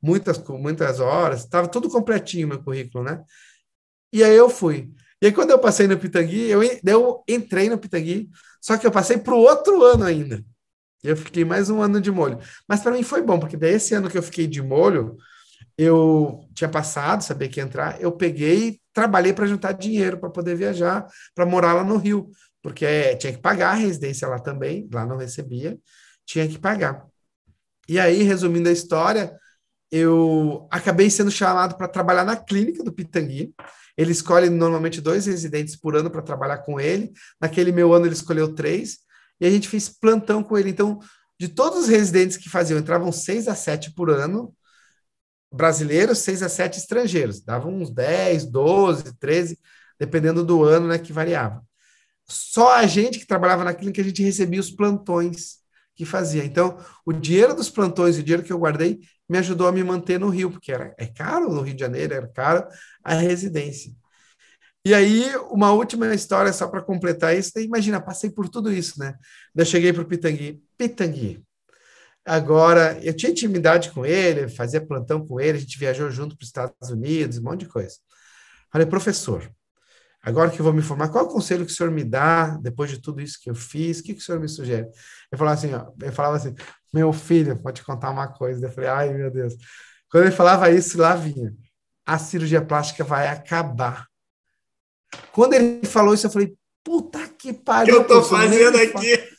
muitas horas, estava tudo completinho meu currículo, né? E aí eu fui. E aí, quando eu passei no Pitangui, eu entrei no Pitangui, só que eu passei para o outro ano ainda. Eu fiquei mais um ano de molho. Mas para mim foi bom, porque daí esse ano que eu fiquei de molho, eu tinha passado, sabia que ia entrar, eu peguei e trabalhei para juntar dinheiro para poder viajar, para morar lá no Rio, porque tinha que pagar a residência lá também, lá não recebia, tinha que pagar. E aí, resumindo a história, eu acabei sendo chamado para trabalhar na clínica do Pitangui. Ele escolhe normalmente 2 residentes por ano para trabalhar com ele. Naquele meu ano, ele escolheu 3, e a gente fez plantão com ele. Então, de todos os residentes que faziam, entravam 6 a 7 por ano, brasileiros, 6 a 7 estrangeiros. Davam uns 10, 12, 13, dependendo do ano, né, que variava. Só a gente que trabalhava na clínica, a gente recebia os plantões que fazia. Então, o dinheiro dos plantões, o dinheiro que eu guardei, me ajudou a me manter no Rio, porque é caro no Rio de Janeiro, era caro a residência. E aí, uma última história só para completar isso. Daí, imagina, passei por tudo isso, né? Daí eu cheguei para o Pitangui. Pitangui. Agora, eu tinha intimidade com ele, fazia plantão com ele, a gente viajou junto para os Estados Unidos, um monte de coisa. Falei, professor, agora que eu vou me formar, qual é o conselho que o senhor me dá, depois de tudo isso que eu fiz, o que o senhor me sugere? Eu falava assim, meu filho, vou te contar uma coisa. Eu falei, ai, meu Deus. Quando ele falava isso, lá vinha, a cirurgia plástica vai acabar. Quando ele falou isso, eu falei, puta que O que pariu, eu tô professor, nem fazendo me fala. aqui?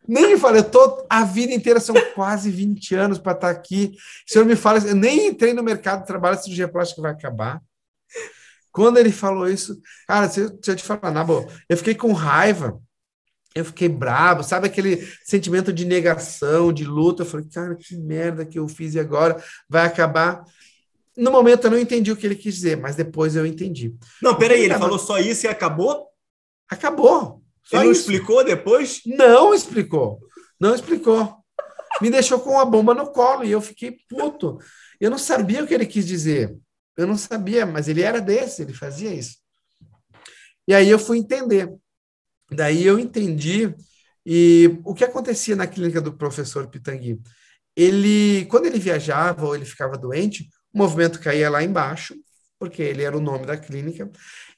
Nem me fala, eu tô a vida inteira, são quase 20 anos para estar aqui. O senhor me fala, eu nem entrei no mercado de trabalho, a cirurgia plástica vai acabar. Quando ele falou isso, cara, se eu te falar, na boa, eu fiquei com raiva, eu fiquei bravo, sabe aquele sentimento de negação, de luta? Eu falei, cara, que merda que eu fiz e agora vai acabar. No momento eu não entendi o que ele quis dizer, mas depois eu entendi. Não, O que peraí, ele tava... falou só isso e acabou? Acabou. Só Ele não isso. explicou depois? Não explicou. Não explicou. Me deixou com a bomba no colo e eu fiquei puto. Eu não sabia o que ele quis dizer. Eu não sabia, mas ele era desse, ele fazia isso. E aí eu fui entender. Daí eu entendi. E o que acontecia na clínica do professor Pitangui? Ele, quando ele viajava ou ele ficava doente, o movimento caía lá embaixo, porque ele era o nome da clínica.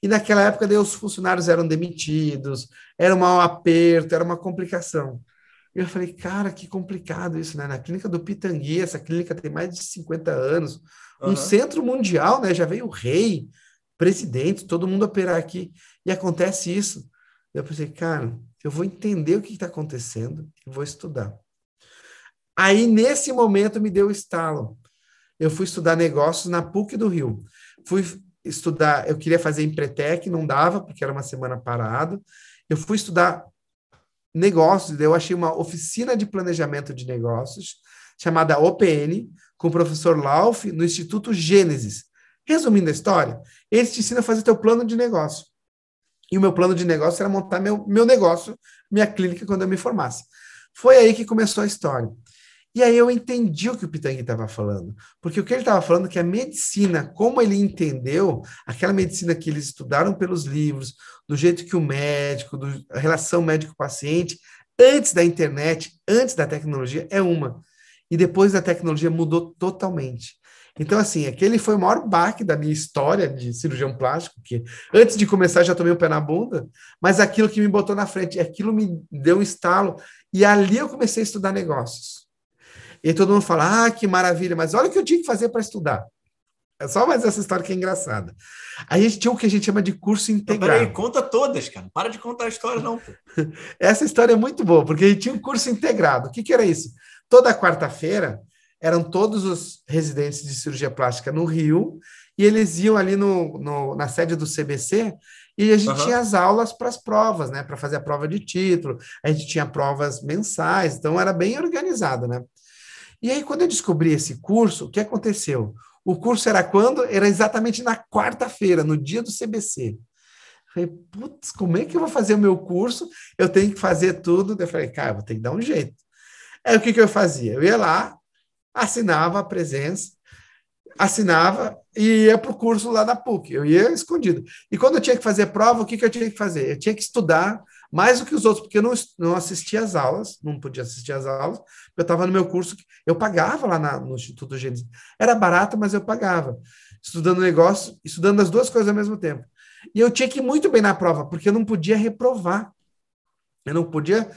E naquela época, daí, os funcionários eram demitidos, era um mau aperto, era uma complicação. E eu falei, cara, que complicado isso, né? Na clínica do Pitangui, essa clínica tem mais de 50 anos, um Aham. centro mundial, né? Já veio o rei, presidente, todo mundo operar aqui, e acontece isso. Eu pensei, cara, eu vou entender o que está acontecendo e vou estudar. Aí, nesse momento, me deu o estalo. Eu fui estudar negócios na PUC do Rio. Fui estudar, eu queria fazer Empretec, não dava, porque era uma semana parado. Eu fui estudar negócios, eu achei uma oficina de planejamento de negócios, chamada OPN, com o professor Lauf, no Instituto Gênesis. Resumindo a história, eles te ensinam a fazer teu plano de negócio. E o meu plano de negócio era montar meu negócio, minha clínica, quando eu me formasse. Foi aí que começou a história. E aí eu entendi o que o Pitangui estava falando, porque o que ele estava falando é que a medicina, como ele entendeu, aquela medicina que eles estudaram pelos livros, do jeito que o médico, a relação médico-paciente, antes da internet, antes da tecnologia, é uma. E depois da tecnologia mudou totalmente. Então, assim, aquele foi o maior baque da minha história de cirurgião plástico, que antes de começar já tomei um pé na bunda, mas aquilo que me botou na frente, aquilo me deu um estalo, e ali eu comecei a estudar negócios. E aí todo mundo fala, ah, que maravilha, mas olha o que eu tinha que fazer para estudar. É só mais essa história que é engraçada. Aí a gente tinha o que a gente chama de curso Não, peraí, integrado. conta todas, cara. Para de contar a história, não, pô. Essa história é muito boa, porque a gente tinha um curso integrado. O que era isso? Toda quarta-feira eram todos os residentes de cirurgia plástica no Rio, e eles iam ali na sede do CBC, e a gente tinha Aham. as aulas para as provas, né? Para fazer a prova de título, a gente tinha provas mensais, então era bem organizado, né? E aí, quando eu descobri esse curso, o que aconteceu? O curso era quando? Era exatamente na quarta-feira, no dia do CBC. Falei, putz, como é que eu vou fazer o meu curso? Eu tenho que fazer tudo. Eu falei, cara, vou ter que dar um jeito. Aí o que eu fazia? Eu ia lá, assinava a presença, assinava e ia para o curso lá da PUC. Eu ia escondido. E quando eu tinha que fazer prova, o que eu tinha que fazer? Eu tinha que estudar mais do que os outros, porque eu não assistia às aulas, não podia assistir às aulas, eu estava no meu curso, eu pagava lá no Instituto Gênesis. Era barato, mas eu pagava. Estudando negócio, estudando as duas coisas ao mesmo tempo. E eu tinha que ir muito bem na prova, porque eu não podia reprovar. Eu não podia,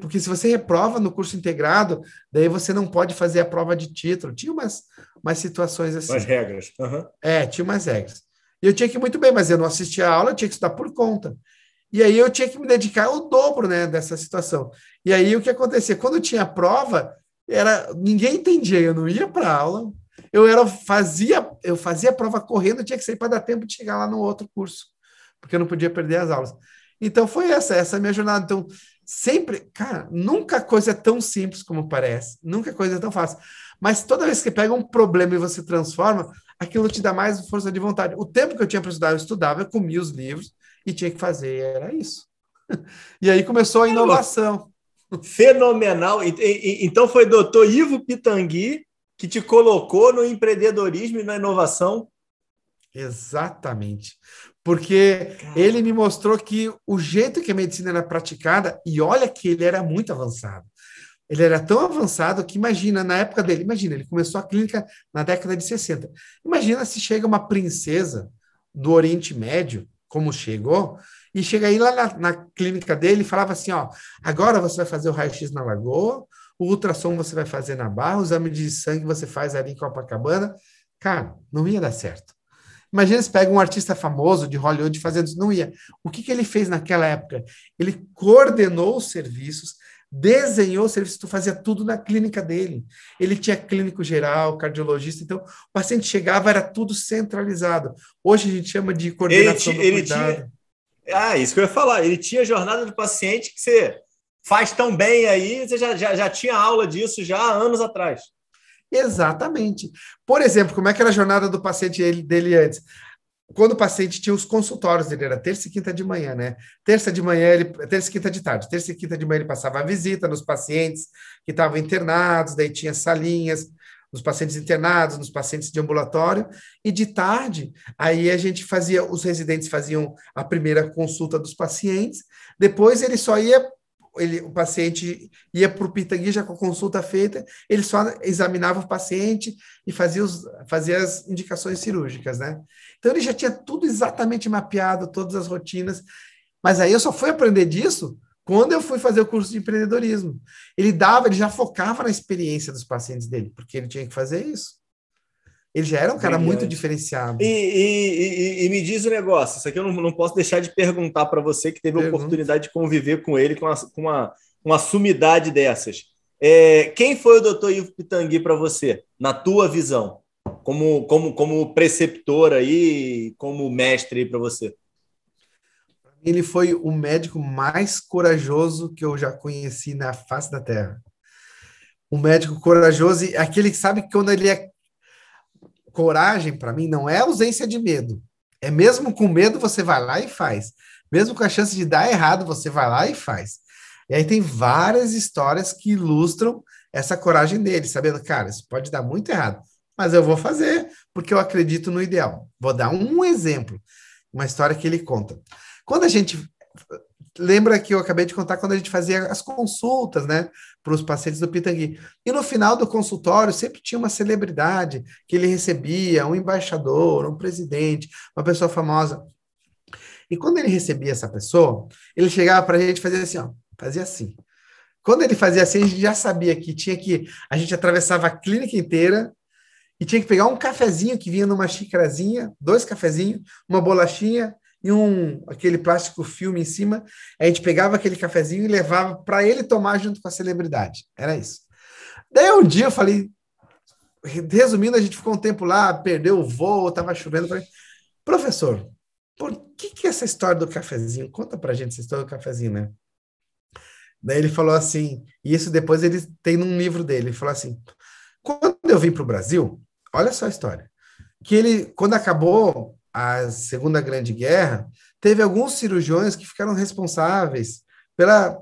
porque se você reprova no curso integrado, daí você não pode fazer a prova de título. Tinha umas situações As assim. regras. Aham. Tinha umas regras. E eu tinha que ir muito bem, mas eu não assistia a aula, eu tinha que estudar por conta. E aí eu tinha que me dedicar ao dobro, né, dessa situação. E aí o que acontecia? Quando tinha prova, ninguém entendia, eu não ia para a aula, eu fazia a prova correndo, eu tinha que sair para dar tempo de chegar lá no outro curso, porque eu não podia perder as aulas. Então foi essa é a minha jornada. Então, sempre, cara, nunca a coisa é tão simples como parece, nunca a coisa é tão fácil. Mas toda vez que você pega um problema e você transforma, aquilo te dá mais força de vontade. O tempo que eu tinha para estudar, eu estudava, eu comia os livros e tinha que fazer, era isso. E aí começou a Caramba, inovação. fenomenal. Então foi doutor Ivo Pitangui que te colocou no empreendedorismo e na inovação. Exatamente. Porque ele me Cara, mostrou que o jeito que a medicina era praticada, e olha que ele era muito avançado. Ele era tão avançado que, imagina, na época dele, imagina, ele começou a clínica na década de 60. Imagina se chega uma princesa do Oriente Médio, como chegou, e chega aí lá na clínica dele e falava assim, ó, agora você vai fazer o raio-x na Lagoa, o ultrassom você vai fazer na Barra, o exame de sangue você faz ali em Copacabana. Cara, não ia dar certo. Imagina se pega um artista famoso de Hollywood fazendo isso, não ia. O que ele fez naquela época? Ele coordenou os serviços, desenhou os serviços, tu fazia tudo na clínica dele. Ele tinha clínico geral, cardiologista, então o paciente chegava, era tudo centralizado. Hoje a gente chama de coordenação do ele tinha. cuidado. Ah, isso que eu ia falar. Ele tinha jornada do paciente que você faz tão bem aí, você já tinha aula disso já há anos atrás. Exatamente. Por exemplo, como é que era a jornada do paciente dele antes? Quando o paciente tinha os consultórios dele, era terça e quinta de manhã, né? Terça e quinta de tarde. Terça e quinta de manhã ele passava a visita nos pacientes que estavam internados, daí tinha salinhas, nos pacientes internados, nos pacientes de ambulatório, e de tarde, aí a gente fazia, os residentes faziam a primeira consulta dos pacientes, depois ele só ia o paciente ia para o Pitangui já com a consulta feita, ele só examinava o paciente e fazia as indicações cirúrgicas, né? Então ele já tinha tudo exatamente mapeado, todas as rotinas, mas aí eu só fui aprender disso quando eu fui fazer o curso de empreendedorismo. Ele já focava na experiência dos pacientes dele, porque ele tinha que fazer isso. Ele já era um cara muito diferenciado. E me diz o negócio, isso aqui eu não posso deixar de perguntar para você que teve a oportunidade de conviver com ele com uma sumidade dessas. Quem foi o doutor Ivo Pitangui para você, na tua visão, como preceptor aí, como mestre para você? Ele foi o médico mais corajoso que eu já conheci na face da Terra. Um médico corajoso, e aquele que sabe que quando ele é coragem, para mim, não é ausência de medo. É mesmo com medo, você vai lá e faz. Mesmo com a chance de dar errado, você vai lá e faz. E aí tem várias histórias que ilustram essa coragem dele, sabendo, cara, isso pode dar muito errado, mas eu vou fazer porque eu acredito no ideal. Vou dar um exemplo, uma história que ele conta. Quando a gente lembra que eu acabei de contar quando a gente fazia as consultas, né, para os pacientes do Pitangui. E no final do consultório sempre tinha uma celebridade que ele recebia, um embaixador, um presidente, uma pessoa famosa. E quando ele recebia essa pessoa, ele chegava para a gente e fazia assim, ó, fazia assim. Quando ele fazia assim, a gente já sabia que a gente atravessava a clínica inteira e tinha que pegar um cafezinho que vinha numa xicrazinha, 2 cafezinhos, uma bolachinha e aquele plástico filme em cima. A gente pegava aquele cafezinho e levava para ele tomar junto com a celebridade. Era isso. Daí um dia eu falei, resumindo, a gente ficou um tempo lá, perdeu o voo, estava chovendo. Falei, professor, por que essa história do cafezinho? Conta pra gente essa história do cafezinho, né? Daí ele falou assim, e isso depois ele tem num livro dele, ele falou assim, quando eu vim para o Brasil, olha só a história, quando acabou a Segunda Grande Guerra, teve alguns cirurgiões que ficaram responsáveis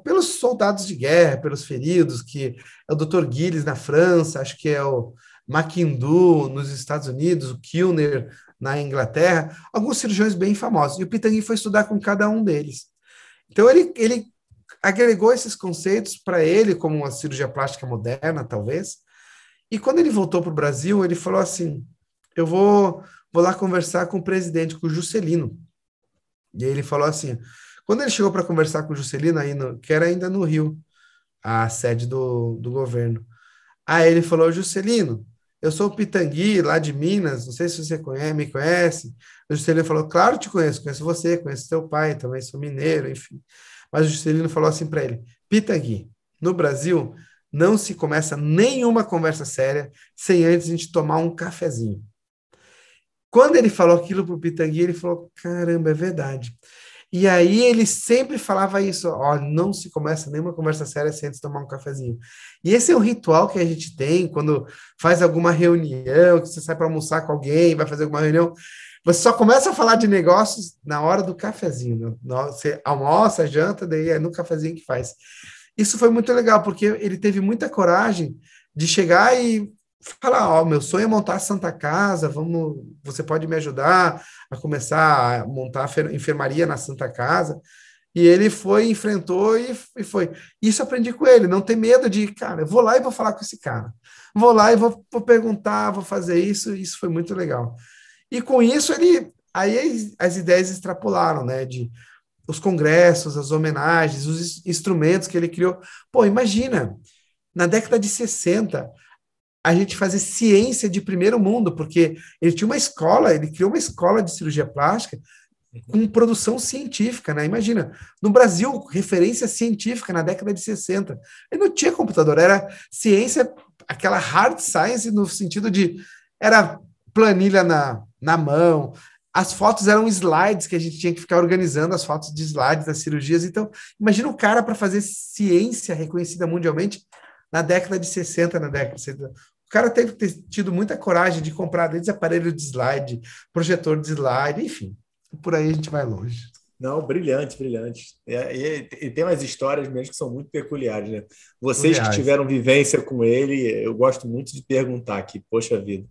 pelos soldados de guerra, pelos feridos, que é o Dr. Gilles na França, acho que é o Mackindu nos Estados Unidos, o Kilner na Inglaterra, alguns cirurgiões bem famosos. E o Pitangui foi estudar com cada um deles. Então ele agregou esses conceitos para ele, como uma cirurgia plástica moderna, talvez. E quando ele voltou para o Brasil, ele falou assim, eu vou lá conversar com o presidente, com o Juscelino. E aí ele falou assim, quando ele chegou para conversar com o Juscelino, que era ainda no Rio, a sede do governo, aí ele falou, Juscelino, eu sou o Pitangui, lá de Minas, não sei se você me conhece. O Juscelino falou, claro, te conheço você, conheço teu pai, também sou mineiro, enfim. Mas o Juscelino falou assim para ele, Pitangui, no Brasil não se começa nenhuma conversa séria sem antes a gente tomar um cafezinho. Quando ele falou aquilo para o Pitangui, ele falou, caramba, é verdade. E aí ele sempre falava isso, ó, não se começa nenhuma conversa séria sem antes tomar um cafezinho. E esse é um ritual que a gente tem quando faz alguma reunião, que você sai para almoçar com alguém, vai fazer alguma reunião, você só começa a falar de negócios na hora do cafezinho. Você almoça, janta, daí é no cafezinho que faz. Isso foi muito legal, porque ele teve muita coragem de chegar e falar, ó, meu sonho é montar a Santa Casa, você pode me ajudar a começar a montar a enfermaria na Santa Casa. E ele enfrentou e foi. Isso aprendi com ele, não ter medo de, cara, eu vou lá e vou falar com esse cara. Vou lá e vou perguntar, vou fazer isso foi muito legal. E com isso, aí as ideias extrapolaram, né? Os congressos, as homenagens, os instrumentos que ele criou. Pô, imagina, na década de 60, a gente fazer ciência de primeiro mundo, porque ele tinha uma escola, ele criou uma escola de cirurgia plástica com produção científica, né? Imagina, no Brasil, referência científica na década de 60. Ele não tinha computador, era ciência, aquela hard science no sentido de, era planilha na mão, as fotos eram slides que a gente tinha que ficar organizando as fotos de slides das cirurgias. Então, imagina um cara para fazer ciência reconhecida mundialmente na década de 60, na década de 70. O cara teve que ter tido muita coragem de comprar desde aparelho de slide, projetor de slide, enfim. Por aí a gente vai longe. Não, brilhante, brilhante. E tem umas histórias mesmo que são muito peculiares, né? Vocês que Surreais. tiveram vivência com ele, eu gosto muito de perguntar aqui, poxa vida.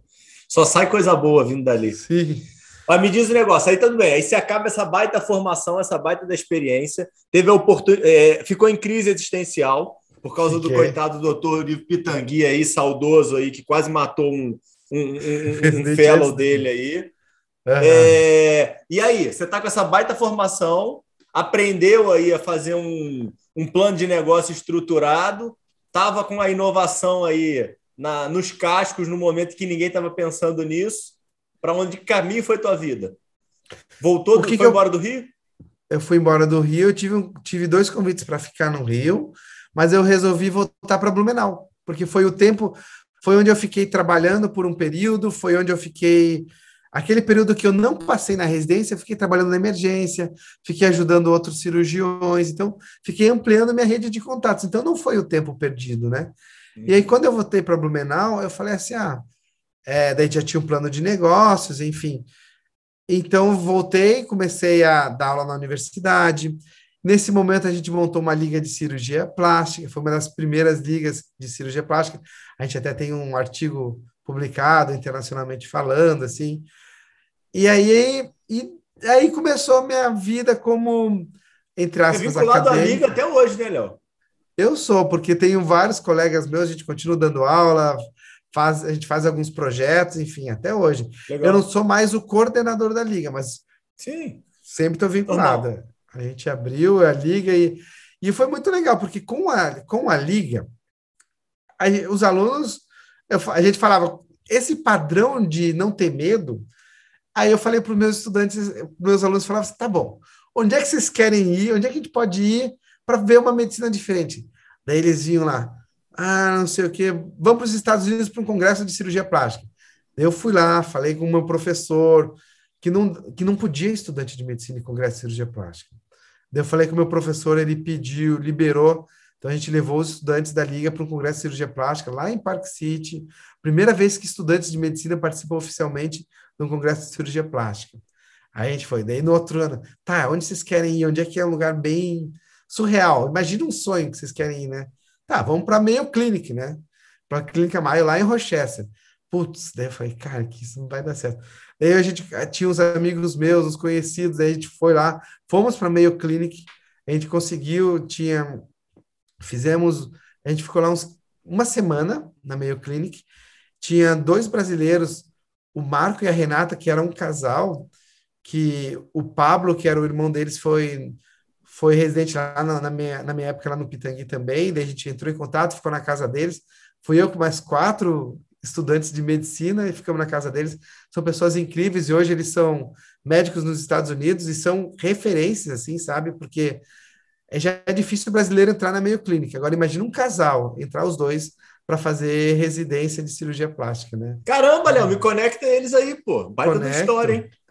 Só sai coisa boa vindo dali. Sim. Mas me diz o negócio, aí tudo bem. Aí você acaba essa baita formação, essa baita da experiência, teve a oportunidade, ficou em crise existencial por causa do Fiquei. coitado doutor Ivo Pitangui aí, saudoso aí, que quase matou um Presidente fellow antes dele dele. aí. Aham. E aí, você está com essa baita formação, aprendeu aí a fazer um plano de negócio estruturado, estava com a inovação aí nos cascos no momento que ninguém estava pensando nisso. Para onde caminho foi tua vida? O que que Foi embora do Rio? eu fui embora do Rio, eu tive dois convites para ficar no Rio, mas eu resolvi voltar para Blumenau, porque foi o tempo, foi onde eu fiquei trabalhando por um período, foi onde eu fiquei. Aquele período que eu não passei na residência, eu fiquei trabalhando na emergência, fiquei ajudando outros cirurgiões, então fiquei ampliando minha rede de contatos. Então não foi o tempo perdido, né? E aí, quando eu voltei para Blumenau, eu falei assim: daí já tinha um plano de negócios, enfim. Então, voltei, comecei a dar aula na universidade. Nesse momento, a gente montou uma liga de cirurgia plástica, foi uma das primeiras ligas de cirurgia plástica. A gente até tem um artigo publicado internacionalmente falando, assim. E aí começou a minha vida como, entre É aspas, vinculado à liga acadêmico. até hoje, né, Léo? Eu sou, porque tenho vários colegas meus, a gente continua dando aula, a gente faz alguns projetos, enfim, até hoje. Eu não Legal. sou mais o coordenador da liga, mas Sim, sempre estou vinculado. normal. A gente abriu a liga e foi muito legal, porque com a liga, os alunos, a gente falava, esse padrão de não ter medo, aí eu falei para os meus estudantes, meus alunos falavam assim, tá bom, onde é que vocês querem ir? Onde é que a gente pode ir para ver uma medicina diferente? Daí eles iam lá, não sei o quê, vamos para os Estados Unidos para um congresso de cirurgia plástica. Eu fui lá, falei com o meu professor, que não podia estudante de medicina em congresso de cirurgia plástica. Daí eu falei com o meu professor, ele pediu, liberou, então a gente levou os estudantes da Liga para um congresso de cirurgia plástica lá em Park City, primeira vez que estudantes de medicina participam oficialmente de um congresso de cirurgia plástica. Aí a gente foi, daí no outro ano, tá, onde vocês querem ir? Onde é que é um lugar bem surreal? Imagina um sonho que vocês querem ir, né? Tá, vamos para a Mayo Clinic, né? Para a Clínica Mayo, lá em Rochester. Putz, daí eu falei, cara, que isso não vai dar certo. Daí a gente tinha uns amigos meus, uns conhecidos, daí a gente foi lá, fomos para a Mayo Clinic, a gente conseguiu, fizemos, a gente ficou lá uma semana na Mayo Clinic, tinha dois brasileiros, o Marco e a Renata, que eram um casal, que o Pablo, que era o irmão deles, foi residente lá na minha época lá no Pitangui também, daí a gente entrou em contato, ficou na casa deles, fui eu com mais 4 estudantes de medicina e ficamos na casa deles, são pessoas incríveis e hoje eles são médicos nos Estados Unidos e são referências, assim, sabe, porque já é difícil o brasileiro entrar na Mayo Clinic, agora imagina um casal, entrar os dois para fazer residência de cirurgia plástica, né? Caramba, Léo, me conecta eles aí, pô. Baita da história, Conecto, hein?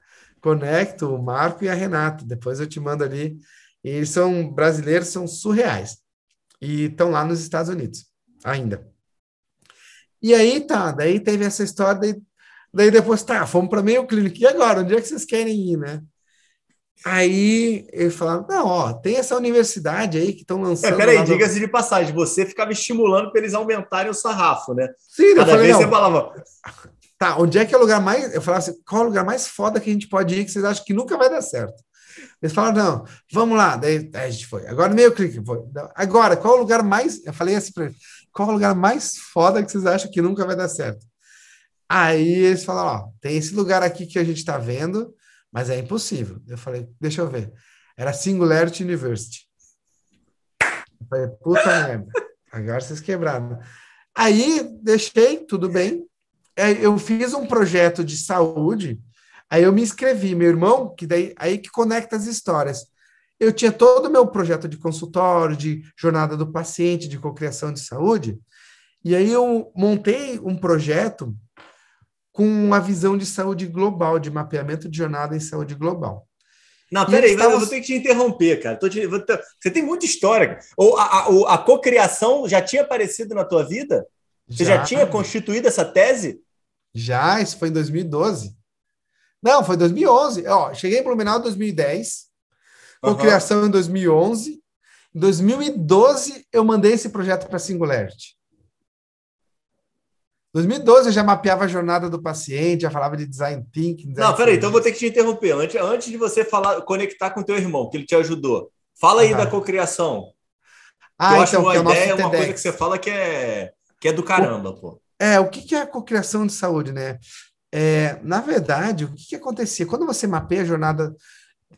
conecto o Marco e a Renata, depois eu te mando ali. E eles são brasileiros, são surreais. E estão lá nos Estados Unidos, ainda. E aí, tá, daí teve essa história, daí depois, tá, fomos para Mayo Clinic. E agora, onde é que vocês querem ir, né? Aí eles falaram, não, ó, tem essa universidade aí que estão lançando Peraí, lá no... diga-se de passagem, você ficava estimulando para eles aumentarem o sarrafo, né? Sim, eu Cada falei, vez você não, falava, tá, onde é que é o lugar mais... Eu falava assim, qual é o lugar mais foda que a gente pode ir que vocês acham que nunca vai dar certo? Eles falaram, não, vamos lá. Daí a gente foi. Agora no Mayo Clinic. Foi. Agora, qual é o lugar mais... Eu falei assim para eles, qual é o lugar mais foda que vocês acham que nunca vai dar certo? Aí eles falaram, ó, tem esse lugar aqui que a gente está vendo, mas é impossível. Eu falei, deixa eu ver. Era Singularity University. Eu falei, puta merda. Agora vocês quebraram. Aí deixei, tudo bem. Aí eu fiz um projeto de saúde, aí eu me inscrevi. Meu irmão, que daí aí que conecta as histórias. Eu tinha todo o meu projeto de consultório, de jornada do paciente, de cocriação de saúde, e aí eu montei um projeto com uma visão de saúde global, de mapeamento de jornada em saúde global. não, E eles peraí, eu estavam... vou ter que te interromper, cara. Você tem muita história. Ou a cocriação já tinha aparecido na tua vida? Você já Já, tinha constituído essa tese? já, isso foi em 2012. Não, foi 2011. Ó, cheguei em Blumenau em 2010, com Aham. criação em 2011. Em 2012, eu mandei esse projeto para a Singularity. Em 2012, eu já mapeava a jornada do paciente, já falava de design thinking, design Não, de peraí, então eu vou ter serviço. que te interromper. Antes de você falar, conectar com teu irmão, que ele te ajudou. Fala aí da Aham. cocriação, que eu Ah, acho então, uma que é o nosso ideia, uma coisa que você TEDx. fala que é do O, caramba, pô. o que que é a cocriação de saúde, né? Na verdade, o que que acontecia? Quando você mapeia a jornada.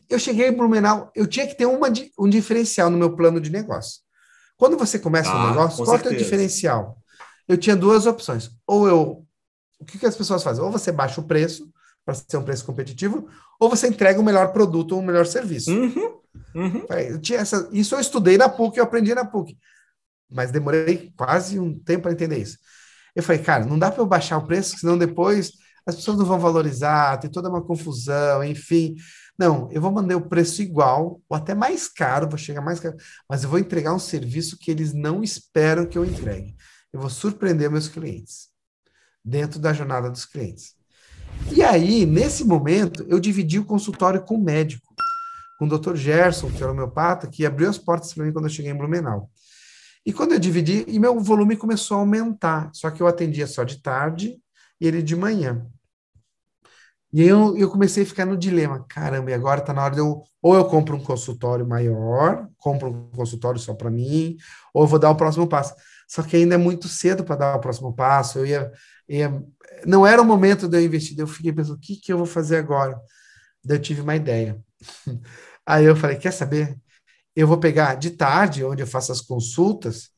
Eu cheguei em Blumenau, eu tinha que ter um diferencial no meu plano de negócio. Quando você começa um Tá, negócio, com qual é o teu certeza. diferencial? Eu tinha duas opções. Ou eu. O que que as pessoas fazem? Ou você baixa o preço, para ser um preço competitivo, ou você entrega o melhor produto ou um melhor serviço. Uhum, uhum. Eu tinha isso eu estudei na PUC, eu aprendi na PUC, mas demorei quase um tempo para entender isso. Eu falei, cara, não dá para eu baixar o preço, senão depois as pessoas não vão valorizar, tem toda uma confusão, enfim. Não, eu vou manter o preço igual, ou até mais caro, vou chegar mais caro, mas eu vou entregar um serviço que eles não esperam que eu entregue. Eu vou surpreender meus clientes, dentro da jornada dos clientes. E aí, nesse momento, eu dividi o consultório com o médico, com o Dr. Gerson, que era homeopata, que abriu as portas para mim quando eu cheguei em Blumenau. E quando eu dividi, e meu volume começou a aumentar, só que eu atendia só de tarde e ele de manhã. E aí eu comecei a ficar no dilema, caramba, e agora está na hora de eu, ou eu compro um consultório maior, compro um consultório só para mim, ou eu vou dar o próximo passo. Só que ainda é muito cedo para dar o próximo passo, não era o momento de eu investir, daí eu fiquei pensando, o que que eu vou fazer agora? Daí eu tive uma ideia. Aí eu falei, quer saber? Eu vou pegar de tarde, onde eu faço as consultas,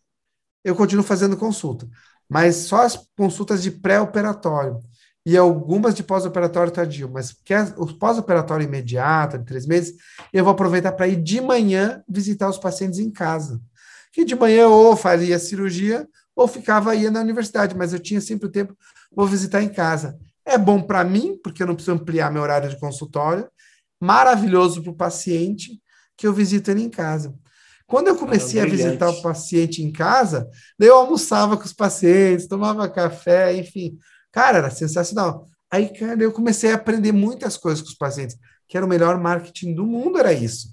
eu continuo fazendo consulta, mas só as consultas de pré-operatório e algumas de pós-operatório tardio, mas que o pós-operatório imediato, de 3 meses, eu vou aproveitar para ir de manhã visitar os pacientes em casa. Que de manhã ou faria cirurgia ou ficava aí na universidade, mas eu tinha sempre o tempo, vou visitar em casa. É bom para mim, porque eu não preciso ampliar meu horário de consultório, maravilhoso para o paciente, que eu visito ele em casa. Quando eu Cara, comecei a visitar o brilhante. paciente em casa, daí eu almoçava com os pacientes, tomava café, enfim. Cara, era sensacional. Aí, cara, eu comecei a aprender muitas coisas com os pacientes, que era o melhor marketing do mundo, era isso.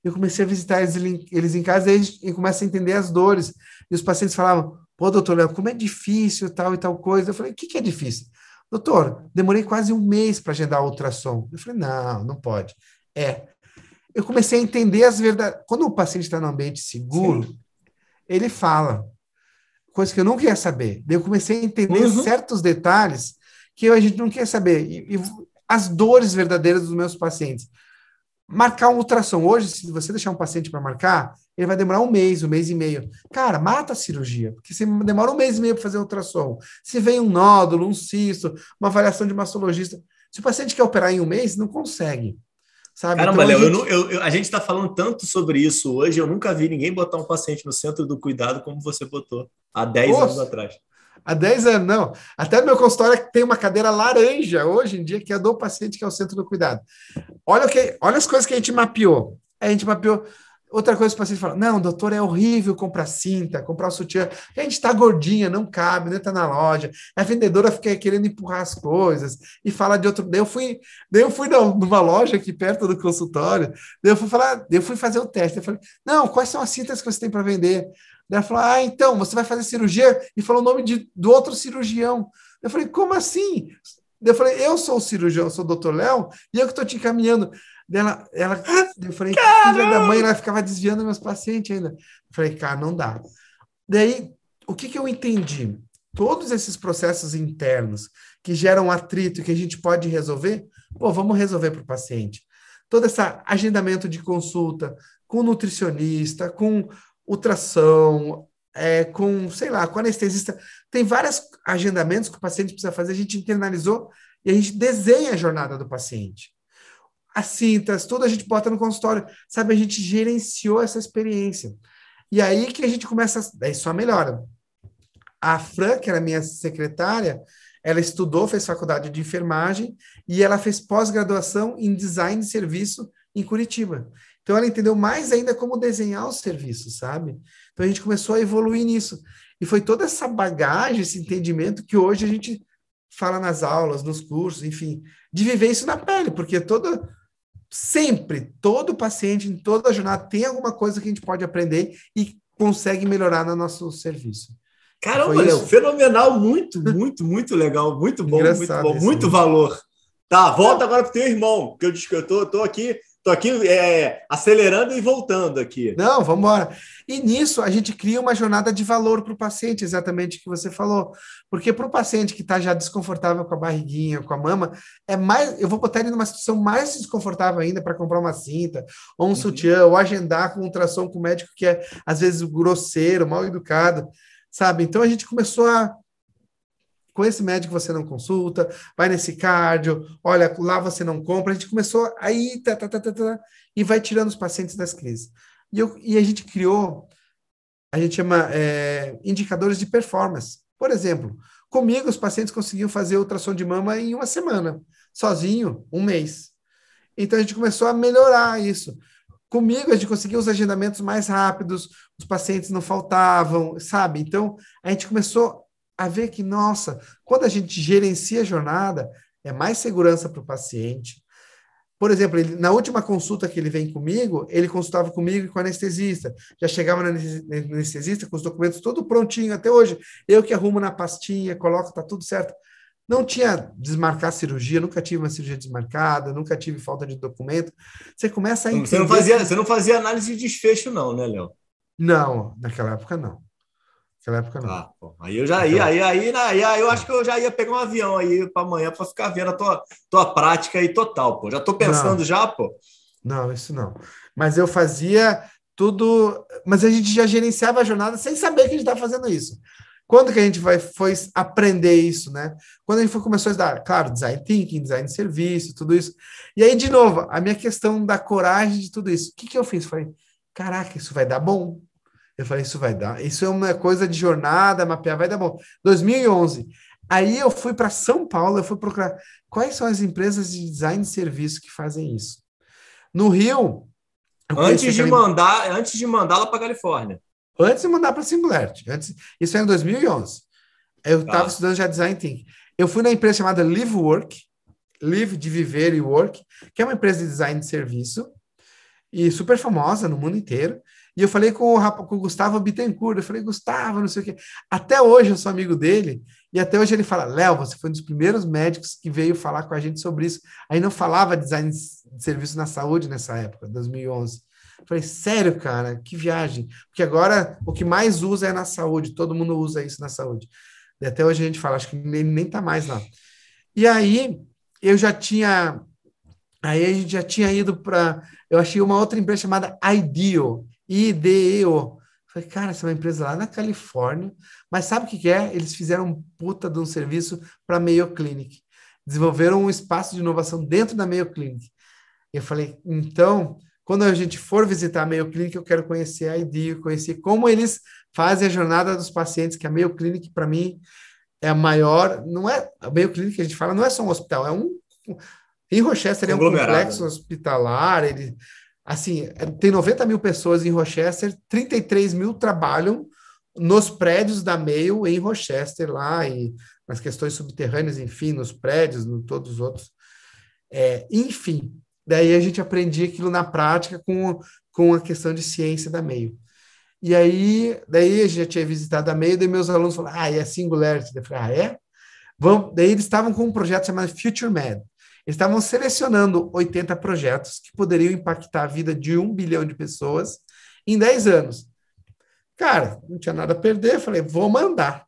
Eu comecei a visitar eles em casa e começa a entender as dores. E os pacientes falavam, pô, doutor Léo, como é difícil tal e tal coisa. Eu falei, o que que é difícil? Doutor, demorei quase um mês para agendar o ultrassom. Eu falei, não, não pode. Eu comecei a entender as verdades. Quando o paciente está num ambiente seguro, Sim. ele fala, coisa que eu não queria saber. Daí eu comecei a entender Uhum. certos detalhes que a gente não quer saber. E as dores verdadeiras dos meus pacientes. Marcar um ultrassom. Hoje, se você deixar um paciente para marcar, ele vai demorar um mês e meio. Cara, mata a cirurgia, porque você demora um mês e meio para fazer um ultrassom. Se vem um nódulo, um cisto, uma avaliação de mastologista. Se o paciente quer operar em um mês, não consegue, sabe? Caramba, Então a Léo, gente. a gente está falando tanto sobre isso hoje, eu nunca vi ninguém botar um paciente no centro do cuidado como você botou há 10 anos Poxa, atrás. há 10 anos, não. Até no meu consultório tem uma cadeira laranja hoje em dia, que é do paciente, que é o centro do cuidado. Olha as coisas que a gente mapeou. A gente mapeou. Outra coisa que o paciente fala: não, doutor, é horrível comprar cinta, comprar o sutiã. A gente está gordinha, não cabe, não está na loja. A vendedora fica querendo empurrar as coisas e fala de outro. Daí eu fui numa loja aqui perto do consultório. Daí eu fui fazer o teste. Eu falei: não, quais são as cintas que você tem para vender? Daí ela falou: ah, então, você vai fazer cirurgia e falou o nome do outro cirurgião. Eu falei: como assim? Daí eu falei: eu sou o cirurgião, eu sou o doutor Léo, e eu que estou te encaminhando. Eu falei: filha da mãe, Caramba! ela ficava desviando meus pacientes ainda. Eu falei: cara, não dá. Daí, o que que eu entendi? Todos esses processos internos que geram atrito e que a gente pode resolver, pô, vamos resolver para o paciente. Todo esse agendamento de consulta com nutricionista, com ultrassom, com, sei lá, com anestesista. Tem vários agendamentos que o paciente precisa fazer, a gente internalizou e a gente desenha a jornada do paciente. As cintas, tudo a gente bota no consultório, sabe? A gente gerenciou essa experiência. E aí que a gente começa, daí só melhora. A Fran, que era minha secretária, ela estudou, fez faculdade de enfermagem e ela fez pós-graduação em design de serviço em Curitiba. Então ela entendeu mais ainda como desenhar os serviços, sabe? Então a gente começou a evoluir nisso. E foi toda essa bagagem, esse entendimento que hoje a gente fala nas aulas, nos cursos, enfim, de viver isso na pele, porque sempre, todo paciente, em toda jornada, tem alguma coisa que a gente pode aprender e consegue melhorar no nosso serviço. Caramba, Léo, fenomenal, muito, muito, muito legal, muito bom, Engraçado isso, muito né? valor. Tá, volta agora pro teu irmão, que eu disse que eu tô aqui acelerando e voltando aqui. Não, vamos embora. E nisso a gente cria uma jornada de valor para o paciente, exatamente o que você falou. Porque para o paciente que está já desconfortável com a barriguinha, com a mama, eu vou botar ele numa situação mais desconfortável ainda para comprar uma cinta, ou um sutiã, ou agendar com um ultrassom com o médico que é, às vezes, grosseiro, mal educado, sabe? Então a gente começou com esse médico você não consulta, vai nesse cardio, olha, lá você não compra. A gente começou aí, e vai tirando os pacientes das crises. E a gente criou, a gente chama indicadores de performance. Por exemplo, comigo os pacientes conseguiam fazer ultrassom de mama em uma semana, sozinho, um mês. Então a gente começou a melhorar isso. Comigo a gente conseguia os agendamentos mais rápidos, os pacientes não faltavam, sabe? Então a gente começou a ver que, nossa, quando a gente gerencia a jornada, é mais segurança para o paciente. Por exemplo, na última consulta que ele vem comigo, ele consultava comigo e com o anestesista. Já chegava no anestesista com os documentos tudo prontinho, até hoje. Eu que arrumo na pastinha, coloco, tá tudo certo. Não tinha desmarcar cirurgia, nunca tive uma cirurgia desmarcada, nunca tive falta de documento. Você começa a entender... Você não fazia análise de desfecho não, né, Léo? Não, naquela época não. Naquela época não. Ah, pô, aí eu já ia, aí eu acho que eu já ia pegar um avião aí para amanhã para ficar vendo a tua prática aí total, pô. Já tô pensando já, pô. Não, isso não. Mas eu fazia tudo, mas a gente já gerenciava a jornada sem saber que a gente estava fazendo isso. Quando que a gente foi aprender isso, né? Quando a gente começou a estudar, claro, design thinking, design de serviço, tudo isso. E aí, de novo, a minha questão da coragem de tudo isso. O que eu fiz? Falei, caraca, isso vai dar bom. Eu falei, isso vai dar. Isso é uma coisa de jornada, mapear, vai dar bom. 2011. Aí eu fui para São Paulo, eu fui procurar quais são as empresas de design de serviço que fazem isso. No Rio... Antes de mandá-la para Califórnia. Antes de mandar para a Singularity. Isso era em 2011. Eu estava estudando já design thinking. Eu fui na empresa chamada LiveWork, Live de Viver e Work, que é uma empresa de design de serviço e super famosa no mundo inteiro. E eu falei com o Gustavo Bittencourt, eu falei, Gustavo, não sei o quê. Até hoje eu sou amigo dele, e até hoje ele fala, Léo, você foi um dos primeiros médicos que veio falar com a gente sobre isso. Aí não falava design de serviço na saúde nessa época, 2011. Eu falei, sério, cara, que viagem. Porque agora o que mais usa é na saúde, todo mundo usa isso na saúde. E até hoje a gente fala, acho que ele nem está mais lá. E aí a gente já tinha ido para... Eu achei uma outra empresa chamada IDEO, IDEO. Falei, cara, essa é uma empresa lá na Califórnia, mas sabe o que é? Eles fizeram um puta de um serviço para a Mayo Clinic. Desenvolveram um espaço de inovação dentro da Mayo Clinic. Eu falei, então, quando a gente for visitar a Mayo Clinic, eu quero conhecer a IDEO, conhecer como eles fazem a jornada dos pacientes, que a Mayo Clinic, para mim, é a maior... Não é a Mayo Clinic que a gente fala, não é só um hospital, em Rochester é um complexo hospitalar, assim, tem 90 mil pessoas em Rochester, 33 mil trabalham nos prédios da Mayo em Rochester, lá, e nas questões subterrâneas, enfim, nos prédios, em todos os outros. Enfim, daí a gente aprendia aquilo na prática com a questão de ciência da Mayo. E aí, daí a gente já tinha visitado a Mayo, daí meus alunos falaram, é Singularity. Eu falei, é? Daí eles estavam com um projeto chamado Future Med. Eles estavam selecionando 80 projetos que poderiam impactar a vida de 1 bilhão de pessoas em 10 anos. Cara, não tinha nada a perder, falei, vou mandar.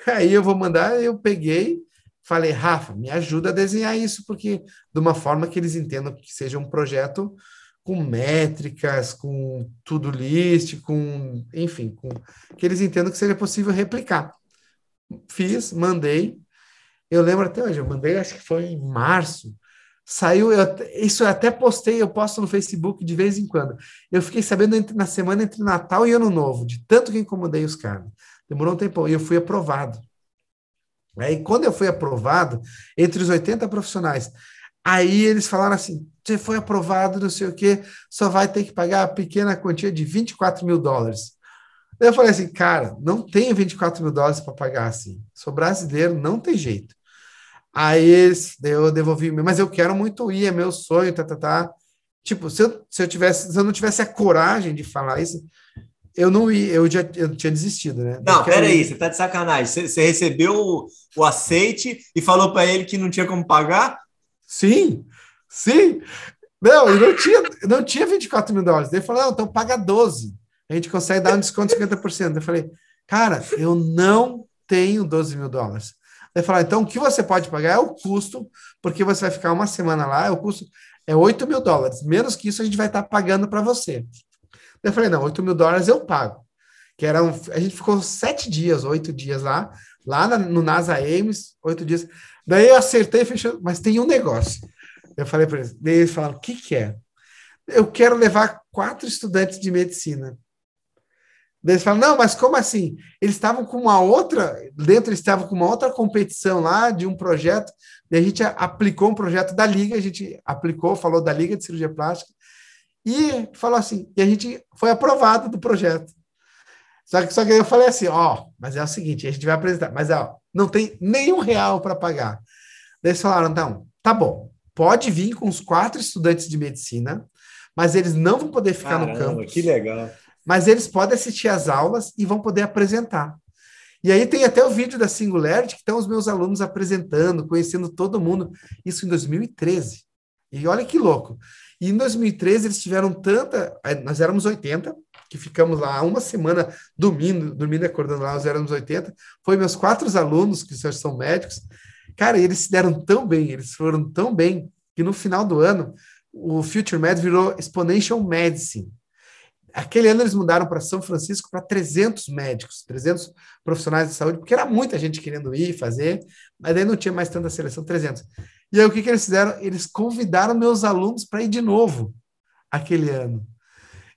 Aí eu peguei, falei, Rafa, me ajuda a desenhar isso, porque de uma forma que eles entendam que seja um projeto com métricas, com to-do list, enfim, que eles entendam que seja possível replicar. Fiz, mandei. Eu lembro até hoje, eu mandei, acho que foi em março. Saiu, isso eu até postei, eu posto no Facebook de vez em quando. Eu fiquei sabendo na semana entre Natal e Ano Novo, de tanto que incomodei os caras. Demorou um tempo, e eu fui aprovado. Aí, quando eu fui aprovado, entre os 80 profissionais, aí eles falaram assim, você foi aprovado, não sei o quê, só vai ter que pagar a pequena quantia de $24 mil. Daí eu falei assim, cara, não tenho US$ 24.000 para pagar assim. Sou brasileiro, não tem jeito. Daí eu devolvi, mas eu quero muito ir, é meu sonho, tá, tá, tá. Tipo, se eu não tivesse a coragem de falar isso, eu não ia, eu tinha desistido, né? Daí eu Não, quero peraí, ir. você tá de sacanagem. Você recebeu o aceite e falou para ele que não tinha como pagar? Sim, sim. Não, e não tinha US$ 24.000. Daí ele falou, não, então paga 12. A gente consegue dar um desconto de 50%. Eu falei, cara, eu não tenho US$ 12.000. Ele falou, então o que você pode pagar é o custo, porque você vai ficar uma semana lá, o custo é US$ 8.000. Menos que isso a gente vai estar pagando para você. Eu falei, não, US$ 8.000 eu pago. A gente ficou 7 dias, 8 dias no NASA Ames, 8 dias. Daí eu acertei e fechei, mas tem um negócio. Eu falei para eles, daí eles falaram, o que que é? Eu quero levar 4 estudantes de medicina. Daí eles falam, não, mas como assim? Eles estavam com uma outra, eles estavam com uma outra competição lá de um projeto, daí a gente aplicou um projeto da Liga, a gente aplicou, falou da Liga de Cirurgia Plástica, e falou assim, e a gente foi aprovado do projeto. Só que eu falei assim, ó, mas é o seguinte, a gente vai apresentar, mas ó, não tem nenhum real para pagar. Daí eles falaram, não, tá bom, pode vir com os 4 estudantes de medicina, mas eles não vão poder ficar no Caramba, que campus, legal. mas eles podem assistir às aulas e vão poder apresentar. E aí tem até o vídeo da Singularity, que estão os meus alunos apresentando, conhecendo todo mundo, isso em 2013. E olha que louco. E em 2013 eles tiveram nós éramos 80, que ficamos lá uma semana dormindo e acordando lá, nós éramos 80. Foi meus 4 alunos, que são médicos. Cara, eles se deram tão bem, eles foram tão bem, que no final do ano, o Future Med virou Exponential Medicine. Aquele ano eles mudaram para São Francisco para 300 médicos, 300 profissionais de saúde, porque era muita gente querendo ir fazer, mas aí não tinha mais tanta seleção, 300. E aí o que que eles fizeram? Eles convidaram meus alunos para ir de novo aquele ano.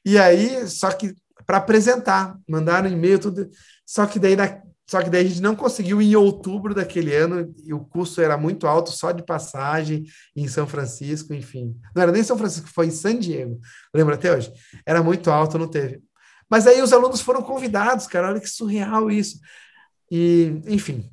E aí, só que para apresentar, mandaram e-mail, tudo. Só que daí a gente não conseguiu ir em outubro daquele ano, e o custo era muito alto, só de passagem em São Francisco, enfim. Não era nem São Francisco, foi em San Diego. Lembra até hoje? Era muito alto, não teve. Mas aí os alunos foram convidados, cara, olha que surreal isso. E, enfim,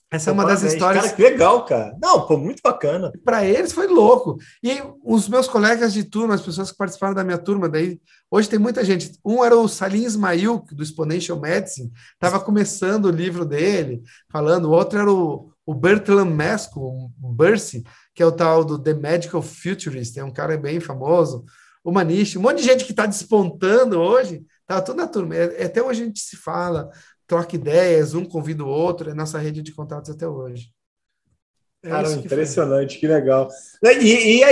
essa é Pô, uma das parabéns. Cara, histórias. que legal, cara. Não, pô, muito bacana. Para eles foi louco. E os meus colegas de turma, as pessoas que participaram da minha turma, daí hoje tem muita gente. Um era o Salim Ismail, do Exponential Medicine, estava começando o livro dele, falando. O outro era o Bertrand Mesco, o Bercy, que é o tal do The Medical Futurist, é um cara bem famoso. O Maniche, um monte de gente que está despontando hoje, tá tudo na turma. Até hoje a gente se fala, troca ideias, um convida o outro, é nossa rede de contatos até hoje. É Cara, isso que foi. impressionante, que legal. E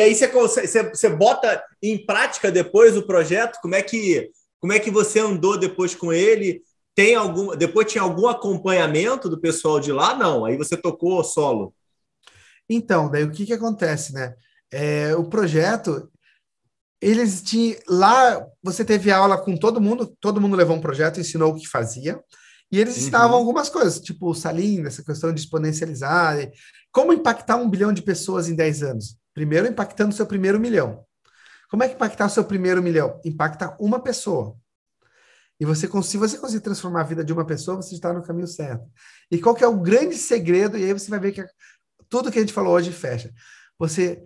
aí você bota em prática depois o projeto? Como é que você andou depois com ele? Depois tinha algum acompanhamento do pessoal de lá? Não, aí você tocou solo. Então, daí o que que acontece, né? O projeto, eles tinham lá, você teve aula com todo mundo levou um projeto, ensinou o que fazia, e eles ensinavam Uhum. algumas coisas, tipo o Salim, essa questão de exponencializar, como impactar 1 bilhão de pessoas em 10 anos. Primeiro, impactando o seu primeiro milhão. Como é que impactar o seu primeiro milhão? Impacta uma pessoa. E se você conseguir transformar a vida de uma pessoa, você está no caminho certo. E qual que é o grande segredo? E aí você vai ver que tudo que a gente falou hoje fecha. Você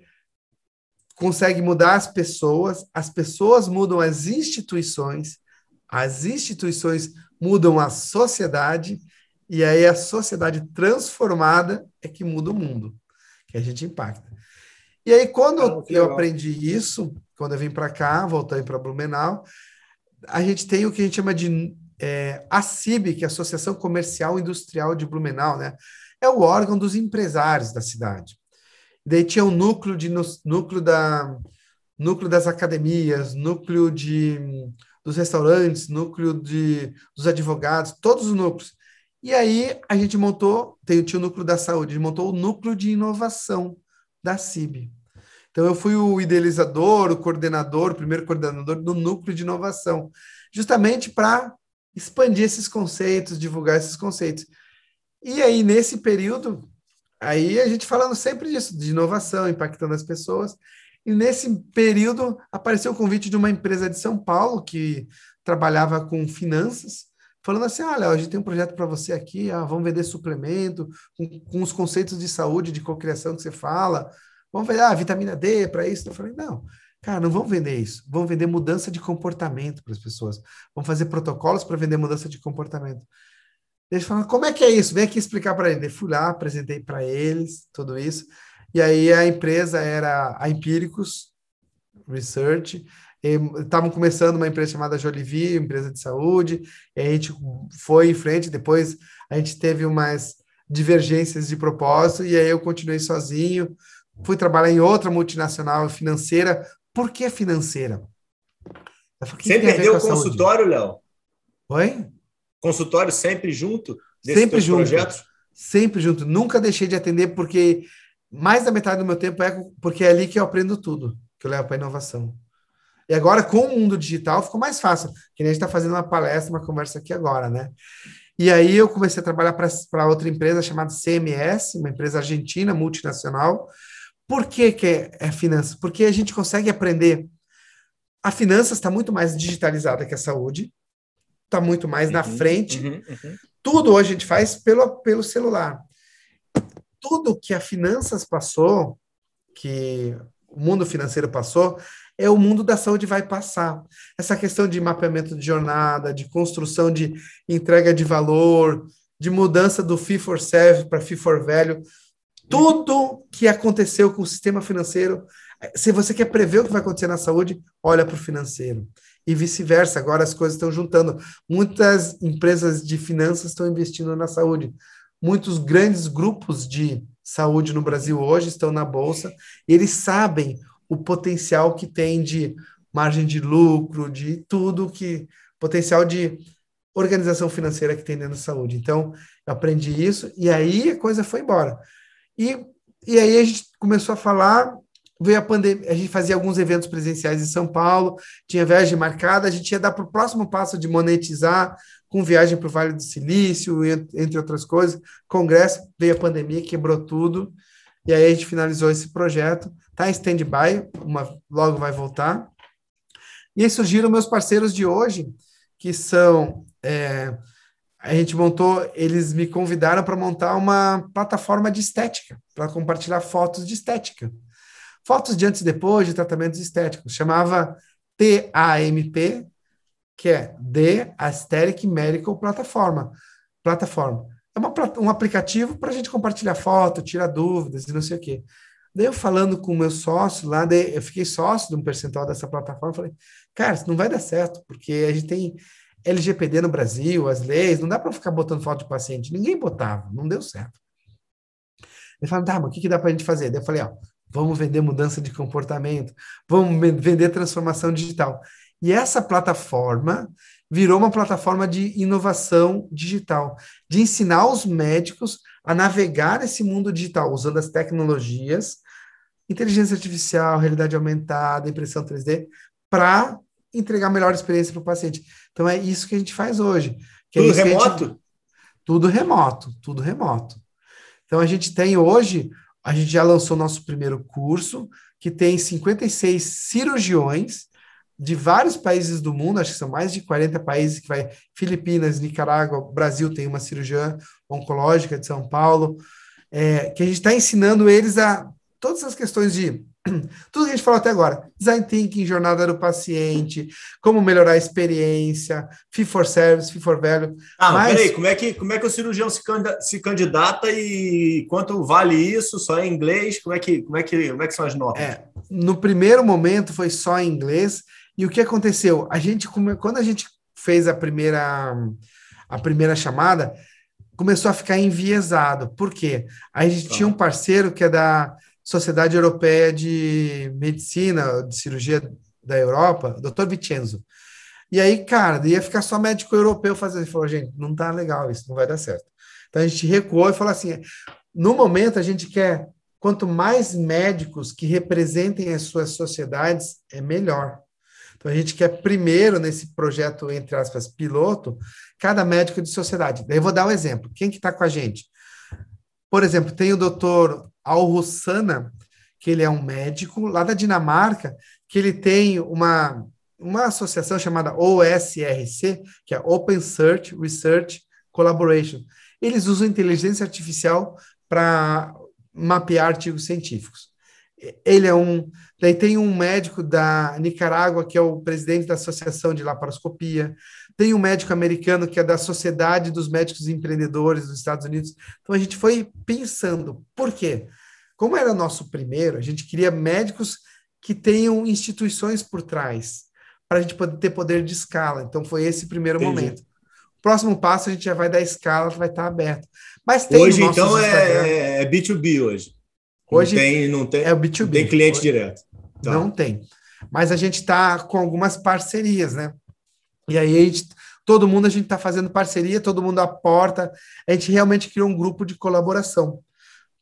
consegue mudar as pessoas mudam as instituições mudam a sociedade, e aí a sociedade transformada é que muda o mundo, que a gente impacta. E aí, Caramba, quando que eu legal. aprendi isso, quando eu vim para cá, voltei para Blumenau, a gente tem o que a gente chama de ACIB, que é a Associação Comercial Industrial de Blumenau, né? É o órgão dos empresários da cidade. Daí tinha o núcleo das academias, dos restaurantes, dos advogados, todos os núcleos. E aí a gente tinha o núcleo da saúde, a gente montou o núcleo de inovação da CIB. Então eu fui o idealizador, o primeiro coordenador do núcleo de inovação, justamente para expandir esses conceitos, divulgar esses conceitos. E aí, nesse período, aí a gente falando sempre disso, de inovação, impactando as pessoas. E nesse período apareceu o convite de uma empresa de São Paulo que trabalhava com finanças, falando assim, olha, a gente tem um projeto para você aqui, vamos vender suplemento, com os conceitos de saúde, de cocriação que você fala, vamos vender vitamina D para isso. Eu falei, não, cara, não vamos vender isso, vamos vender mudança de comportamento para as pessoas, vamos fazer protocolos para vender mudança de comportamento. Eles falaram, como é que é isso? Vem aqui explicar para eles. Eu fui lá, apresentei para eles tudo isso, e aí a empresa era a Empíricos Research, estavam começando uma empresa chamada Jolivie, empresa de saúde, e a gente foi em frente, depois a gente teve umas divergências de propósito, e aí eu continuei sozinho, fui trabalhar em outra multinacional financeira. Por que financeira? Eu falei, Você perdeu o consultório, Léo? Oi? Consultório sempre junto desses Sempre teus junto, projetos? sempre junto. Nunca deixei de atender, porque mais da metade do meu tempo porque é ali que eu aprendo tudo, que eu levo para inovação. E agora, com o mundo digital, ficou mais fácil, que nem a gente está fazendo uma palestra, uma conversa aqui agora, né? E aí eu comecei a trabalhar para outra empresa chamada CMS, uma empresa argentina, multinacional. Por que é finanças? Porque a gente consegue aprender. A finanças está muito mais digitalizada que a saúde, está muito mais na frente. Tudo hoje a gente faz pelo celular. Tudo que a finanças passou, que o mundo financeiro passou, é o mundo da saúde vai passar. Essa questão de mapeamento de jornada, de construção de entrega de valor, de mudança do fee for service para fee for value, tudo que aconteceu com o sistema financeiro, se você quer prever o que vai acontecer na saúde, olha para o financeiro. E vice-versa, agora as coisas estão juntando. Muitas empresas de finanças estão investindo na saúde. Muitos grandes grupos de saúde no Brasil hoje estão na Bolsa, e eles sabem o potencial que tem de margem de lucro, de tudo potencial de organização financeira que tem dentro da saúde. Então, eu aprendi isso, e aí a coisa foi embora. E aí a gente começou a falar, veio a pandemia, a gente fazia alguns eventos presenciais em São Paulo, tinha viagem marcada, a gente ia dar para o próximo passo de monetizar, com viagem para o Vale do Silício, entre outras coisas, congresso, veio a pandemia, quebrou tudo, e aí a gente finalizou esse projeto, está em stand-by, logo vai voltar. E aí surgiram meus parceiros de hoje, que são... a gente montou, eles me convidaram para montar uma plataforma de estética, para compartilhar fotos de estética. Fotos de antes e depois de tratamentos estéticos. Chamava TAMP, que é The Aesthetic Medical Platform. É um aplicativo para a gente compartilhar foto, tirar dúvidas e não sei o quê. Daí eu falando com o meu sócio lá, eu fiquei sócio de um percentual dessa plataforma, falei, cara, isso não vai dar certo, porque a gente tem LGPD no Brasil, as leis, não dá para ficar botando foto de paciente. Ninguém botava, não deu certo. Ele falou, tá, mas o que dá para a gente fazer? Daí eu falei, vamos vender mudança de comportamento, vamos vender transformação digital. E essa plataforma virou uma plataforma de inovação digital, de ensinar os médicos a navegar esse mundo digital, usando as tecnologias, inteligência artificial, realidade aumentada, impressão 3D, para entregar a melhor experiência para o paciente. Então, é isso que a gente faz hoje. Tudo remoto? Tudo remoto, tudo remoto. Então, a gente tem hoje, a gente já lançou nosso primeiro curso, que tem 56 cirurgiões de vários países do mundo, acho que são mais de 40 países, que vai Filipinas, Nicarágua, Brasil tem uma cirurgiã oncológica de São Paulo, que a gente está ensinando eles a todas as questões de tudo que a gente falou até agora, design thinking, jornada do paciente, como melhorar a experiência, fee for service, fee for value. Peraí, como é que o cirurgião se candidata e quanto vale isso? Só em inglês? Como é que são as normas? No primeiro momento foi só em inglês, e o que aconteceu? Quando a gente fez a primeira chamada, começou a ficar enviesado. Por quê? A gente tinha um parceiro que é da Sociedade Europeia de Medicina, de Cirurgia da Europa, Dr. Vincenzo. E aí, cara, ia ficar só médico europeu fazendo. Ele falou, gente, não tá legal isso, não vai dar certo. Então a gente recuou e falou assim, no momento a gente quer, quanto mais médicos que representem as suas sociedades, é melhor. Então a gente quer primeiro, nesse projeto, entre aspas, piloto, cada médico de sociedade. Daí eu vou dar um exemplo. Quem que está com a gente? Por exemplo, tem o doutor Al-Hussana, que ele é um médico lá da Dinamarca, que ele tem uma associação chamada OSRC, que é Open Search Research Collaboration. Eles usam inteligência artificial para mapear artigos científicos. Ele é um... Daí tem um médico da Nicarágua, que é o presidente da Associação de Laparoscopia. Tem um médico americano, que é da Sociedade dos Médicos Empreendedores dos Estados Unidos. Então, a gente foi pensando. Por quê? Como era nosso primeiro, a gente queria médicos que tenham instituições por trás, para a gente poder ter poder de escala. Então, foi esse primeiro momento. Próximo passo, a gente já vai dar escala, vai estar aberto. Mas tem hoje, então, é B2B hoje. Hoje não tem, é o B2B. Não tem cliente direto. Tá. Não tem. Mas a gente está com algumas parcerias, né? E aí, todo mundo, a gente está fazendo parceria, todo mundo aporta. A gente realmente criou um grupo de colaboração.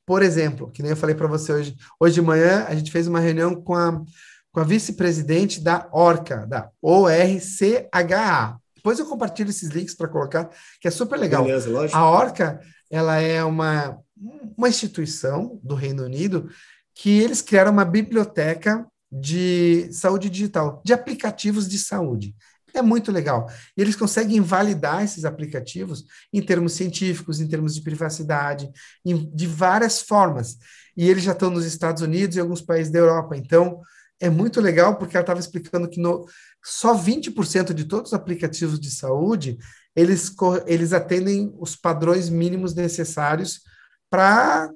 Por exemplo, que nem eu falei para você hoje de manhã, a gente fez uma reunião com a vice-presidente da ORCA, da ORCHA. Depois eu compartilho esses links para colocar, que é super legal. Beleza, lógico. A ORCA, ela é uma instituição do Reino Unido que eles criaram uma biblioteca de saúde digital, de aplicativos de saúde. É muito legal. E eles conseguem validar esses aplicativos em termos científicos, em termos de privacidade, de várias formas. E eles já estão nos Estados Unidos e alguns países da Europa. Então, é muito legal, porque ela estava explicando que só 20% de todos os aplicativos de saúde, eles atendem os padrões mínimos necessários para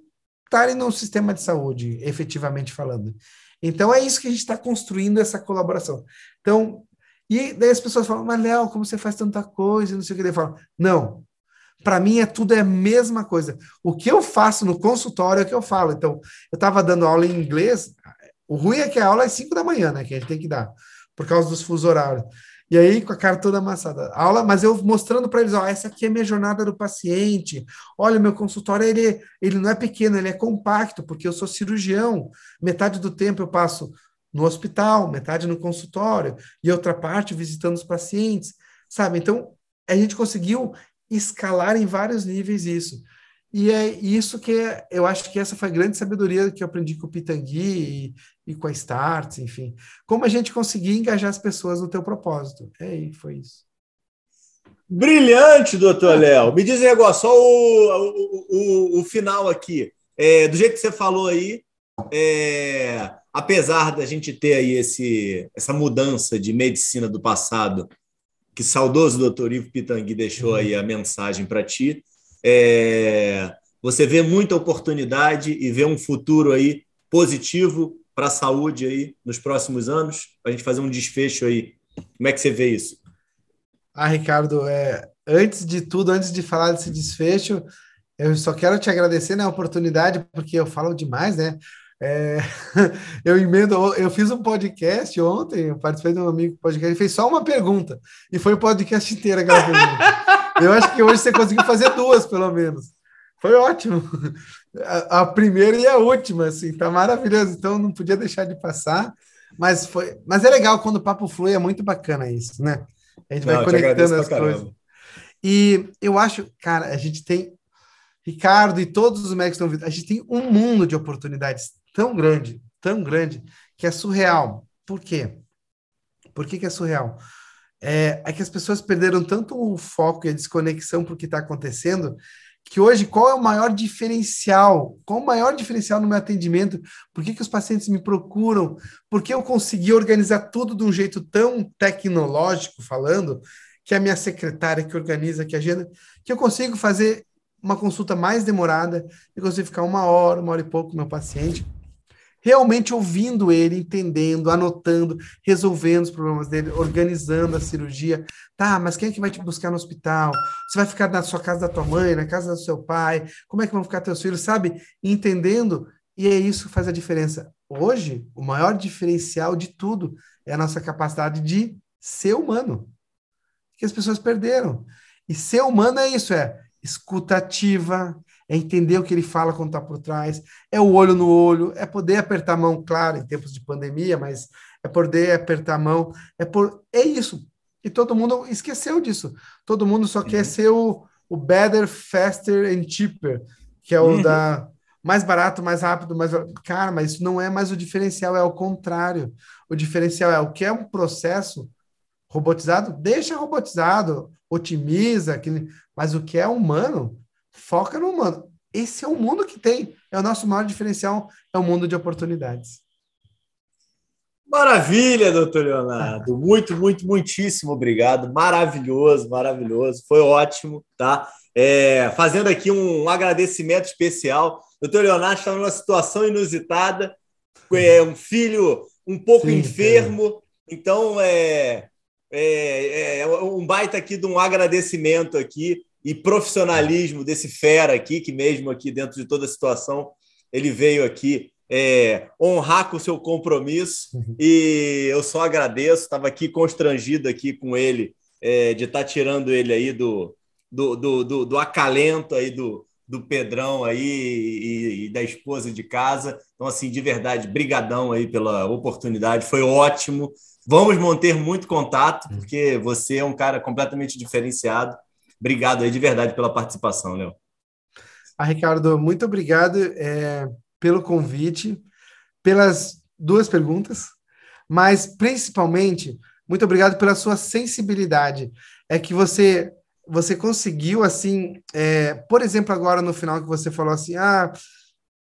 estarem no sistema de saúde, efetivamente falando. Então, é isso que a gente está construindo, essa colaboração. Então, e daí as pessoas falam, mas Léo, como você faz tanta coisa, não sei o que. Daí falam, não, para mim tudo é a mesma coisa. O que eu faço no consultório é o que eu falo. Então, eu estava dando aula em inglês, o ruim é que a aula é às 5 da manhã, né, que a gente tem que dar, por causa dos fusos horários. E aí, com a cara toda amassada. Aula, mas eu mostrando para eles, ó, essa aqui é a minha jornada do paciente. Olha, o meu consultório, ele não é pequeno, ele é compacto, porque eu sou cirurgião. Metade do tempo eu passo no hospital, metade no consultório, e outra parte visitando os pacientes, sabe? Então, a gente conseguiu escalar em vários níveis isso. E é isso eu acho que essa foi a grande sabedoria que eu aprendi com o Pitangui e com a Startse, enfim. Como a gente conseguir engajar as pessoas no teu propósito. Foi isso. Brilhante, doutor Léo. Me diz um negócio, só o final aqui. Do jeito que você falou aí, apesar da gente ter aí essa mudança de medicina do passado, que saudoso doutor Ivo Pitangui deixou aí a mensagem para ti, você vê muita oportunidade e vê um futuro aí positivo para a saúde aí nos próximos anos, para a gente fazer um desfecho aí. Como é que você vê isso? Ricardo, antes de tudo, antes de falar desse desfecho, eu só quero te agradecer, né, a oportunidade, porque eu falo demais, né? Eu fiz um podcast ontem, eu participei de um amigo podcast, ele fez só uma pergunta, e foi o podcast inteiro aquela pergunta. Eu acho que hoje você conseguiu fazer duas, pelo menos. Foi ótimo. A primeira e a última, assim, tá maravilhoso. Então, não podia deixar de passar. Mas é legal quando o papo flui, é muito bacana isso, né? A gente vai conectando as coisas. E eu acho, cara, a gente tem, Ricardo e todos os médicos que estão vindo, a gente tem um mundo de oportunidades tão grande, que é surreal. Por quê? Por que é surreal? É que as pessoas perderam tanto o foco e a desconexão por que está acontecendo, que hoje, qual é o maior diferencial? Qual o maior diferencial no meu atendimento? Por que os pacientes me procuram? Por que eu consegui organizar tudo de um jeito tão tecnológico, falando, que a minha secretária que organiza, que agenda, que eu consigo fazer uma consulta mais demorada, eu consigo ficar uma hora e pouco com o meu paciente, realmente ouvindo ele, entendendo, anotando, resolvendo os problemas dele, organizando a cirurgia. Tá, mas quem é que vai te buscar no hospital? Você vai ficar na sua casa da tua mãe, na casa do seu pai? Como é que vão ficar teus filhos? Sabe? Entendendo, e é isso que faz a diferença. Hoje, o maior diferencial de tudo é a nossa capacidade de ser humano, que as pessoas perderam. E ser humano é isso, escuta ativa, é entender o que ele fala quando está por trás, é o olho no olho, é poder apertar a mão, claro, em tempos de pandemia, mas é poder apertar a mão, é isso. E todo mundo esqueceu disso. Todo mundo só quer ser o better, faster and cheaper, que é o mais barato, mais rápido, mais... Cara, mas isso não é mais o diferencial, é o contrário. O diferencial é o que é um processo robotizado, deixa robotizado, otimiza, mas o que é humano, foca no humano. Esse é o mundo que tem, é o nosso maior diferencial, é o mundo de oportunidades. Maravilha, doutor Leonardo. Muito, muito, muitíssimo obrigado. Maravilhoso, maravilhoso. Foi ótimo, tá? Fazendo aqui um agradecimento especial. Doutor Leonardo está numa situação inusitada, um filho um pouco Sim, enfermo, então um baita aqui de um agradecimento aqui e profissionalismo desse fera aqui, que mesmo aqui dentro de toda a situação, ele veio aqui honrar com o seu compromisso e eu só agradeço, estava aqui constrangido aqui com ele, de estar tirando ele aí do acalento aí do Pedrão aí e da esposa de casa. Então, assim, de verdade, brigadão aí pela oportunidade, foi ótimo. Vamos manter muito contato, porque você é um cara completamente diferenciado. Obrigado aí de verdade pela participação, Léo. Ricardo, muito obrigado pelo convite, pelas duas perguntas, mas principalmente, muito obrigado pela sua sensibilidade. É que você conseguiu, assim, por exemplo, agora no final que você falou assim,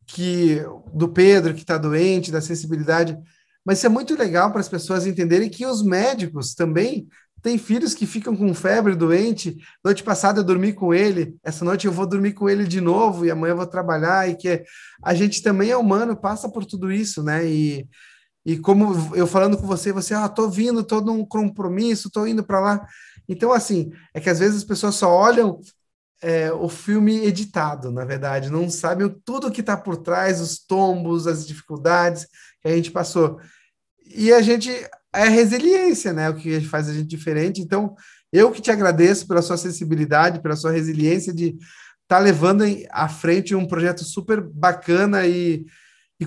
que do Pedro que está doente, da sensibilidade, mas isso é muito legal para as pessoas entenderem que os médicos também têm filhos que ficam com febre, doente. Noite passada eu dormi com ele, essa noite eu vou dormir com ele de novo e amanhã eu vou trabalhar, e que a gente também é humano, passa por tudo isso, né? E como eu falando com você, tô vindo, tô num compromisso, tô indo para lá. Então, assim, é que às vezes as pessoas só olham o filme editado, na verdade, não sabem tudo que está por trás, os tombos, as dificuldades que a gente passou. E a gente, é a resiliência, né? O que faz a gente diferente. Então, eu que te agradeço pela sua sensibilidade, pela sua resiliência de estar levando à frente um projeto super bacana e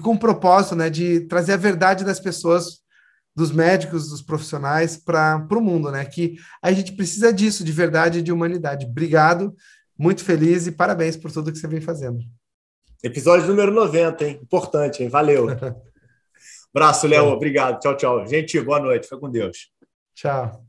com propósito, né, de trazer a verdade das pessoas, dos médicos, dos profissionais para o mundo, né? Que a gente precisa disso, de verdade e de humanidade. Obrigado, muito feliz e parabéns por tudo que você vem fazendo. Episódio número 90, hein? Importante, hein? Valeu. Abraço, Léo. Obrigado. Tchau, tchau. Gente, boa noite. Fica com Deus. Tchau.